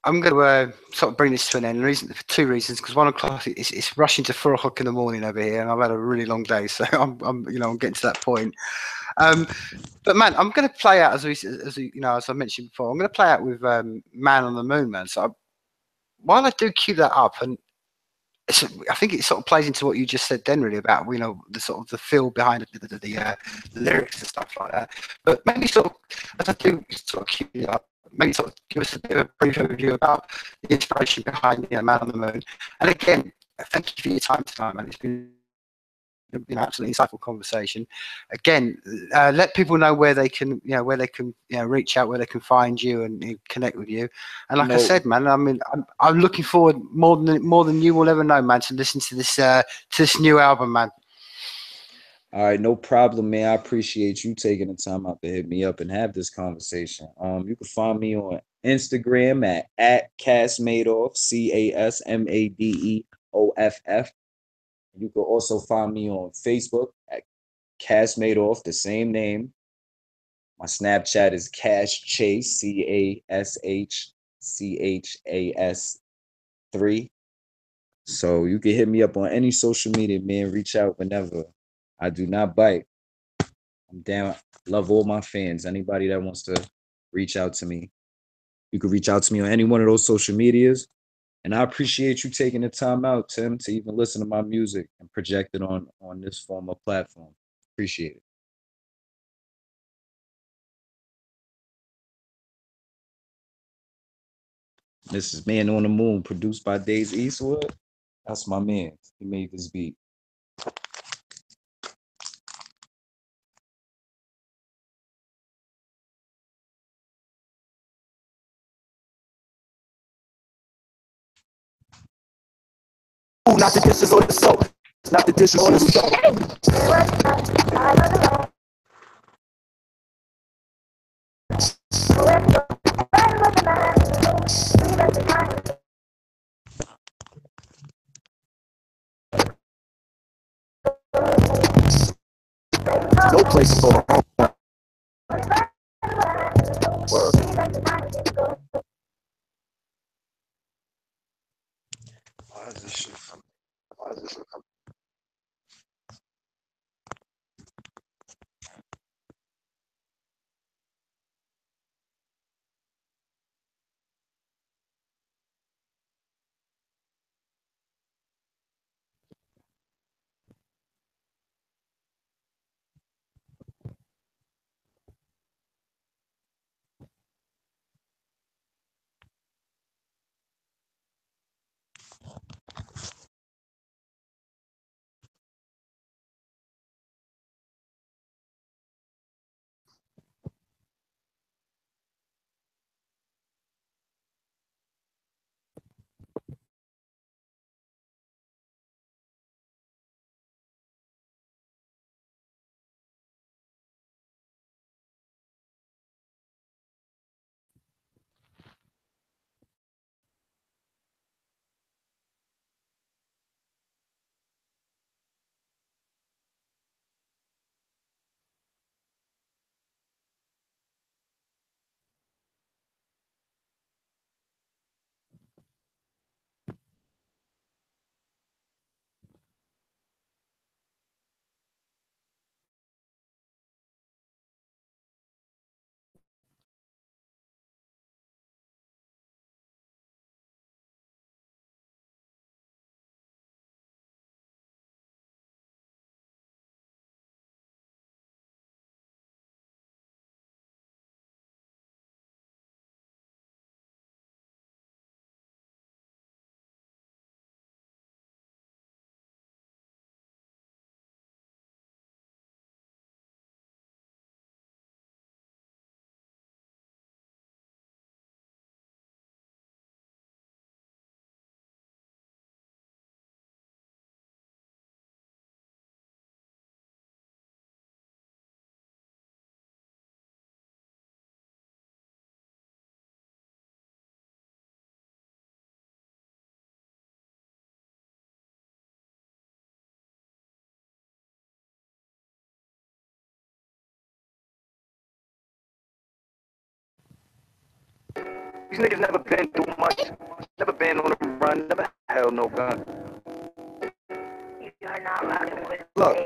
I'm going to sort of bring this to an end. For two reasons. Because 1 o'clock, it's rushing to 4 o'clock in the morning over here, and I've had a really long day, so I'm getting to that point. But man, I'm going to play out as I mentioned before. I'm going to play out with "Man on the Moon," man. So while I do cue that up, and I think it sort of plays into what you just said then, really, about the sort of the feel behind the lyrics and stuff like that. But maybe sort of as I do sort of cue it up, maybe sort of give us a bit of a brief overview about the inspiration behind "Man on the Moon." And again, thank you for your time tonight, man. It's been absolutely insightful conversation. Again, let people know where they can reach out, where they can find you and connect with you. And like I said, man, I mean, I'm looking forward more than you will ever know, man, to listen to this new album, man. All right, no problem, man. I appreciate you taking the time out to hit me up and have this conversation. You can find me on Instagram at Cas MadeOff, CasMadeOff. You can also find me on Facebook at Cas MadeOff, the same name. My Snapchat is Cash Chase, CASHCHAS3. So you can hit me up on any social media, man. Reach out whenever. I do not bite. I'm down. Love all my fans. Anybody that wants to reach out to me, you can reach out to me on any one of those social medias. And I appreciate you taking the time out, Tim, to even listen to my music and project it on this form of platform. Appreciate it. This is Man on the Moon, produced by Days Eastwood. That's my man. He made this beat. Not the dishes or the soap. Not the dishes or the soap. No place for home. Why is this shit? These niggas never been through much, never been on the run, never held no gun. Look.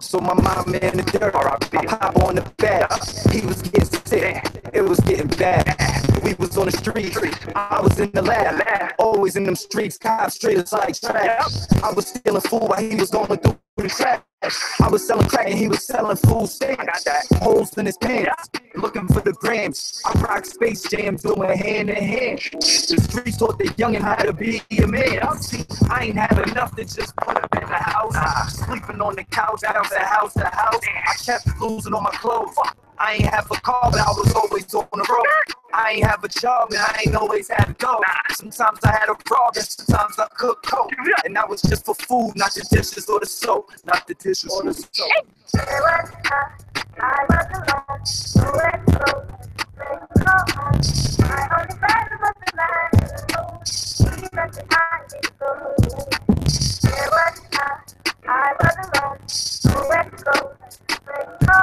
So my mom in the dirt, I pop on the bed. He was getting sick, it was getting bad. We was on the streets, I was in the lab. Always in them streets, cops straight as like trash. I was stealing food while he was going through the trash. I was selling crack and he was selling food stamps. Holes in his pants, looking for the grams. I rock Space Jam, doing hand in hand. The streets taught the youngin' how to be a man. See, I ain't have enough to just put up in the house. Sleeping on the couch, house to house to house. I kept losing all my clothes. I ain't have a car, but I was always on the road. I ain't have a job, and I ain't always had to go. Sometimes I had a problem, sometimes I cooked coke. And that was just for food, not the dishes or the soap. Not the dishes or the soap. I was alone, nowhere to go. My only friend was the man. He meant to find me go. There was I was alone, nowhere to go.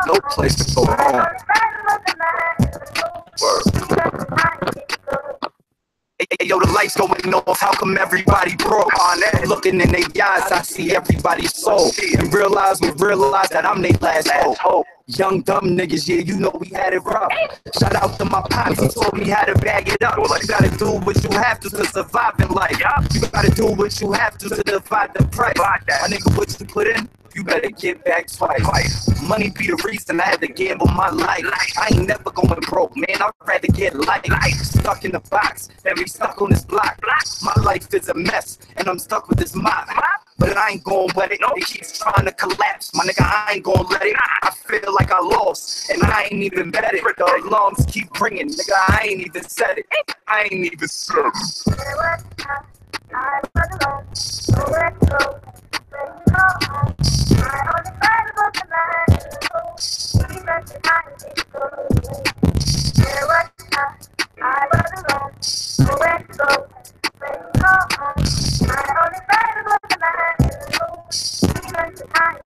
No place to go home. Hey, yo, the lights going off, how come everybody broke? Looking in their eyes, I see everybody's soul. And realize that I'm their last hope. Young dumb niggas, yeah, you know we had it rough. Shout out to my pops, he told me how to bag it up. You gotta do what you have to survive in life. You gotta do what you have to divide the price. My nigga, what you put in, you better get back twice. Money be the reason I had to gamble my life. I ain't never going broke, man, I'd rather get life. Stuck in the box than be stuck on this block. My life is a mess, and I'm stuck with this mob. But I ain't gon' let it, it keeps trying to collapse. My nigga, I ain't gon' let it. I feel like I lost, and I ain't even bet it. The alarms keep ringing, nigga, I ain't even said it. I ain't even said it. I was alone, nowhere to go. My only friend was the man. He meant to find me go. There was I was alone, nowhere to go. My only friend was the man. He meant to find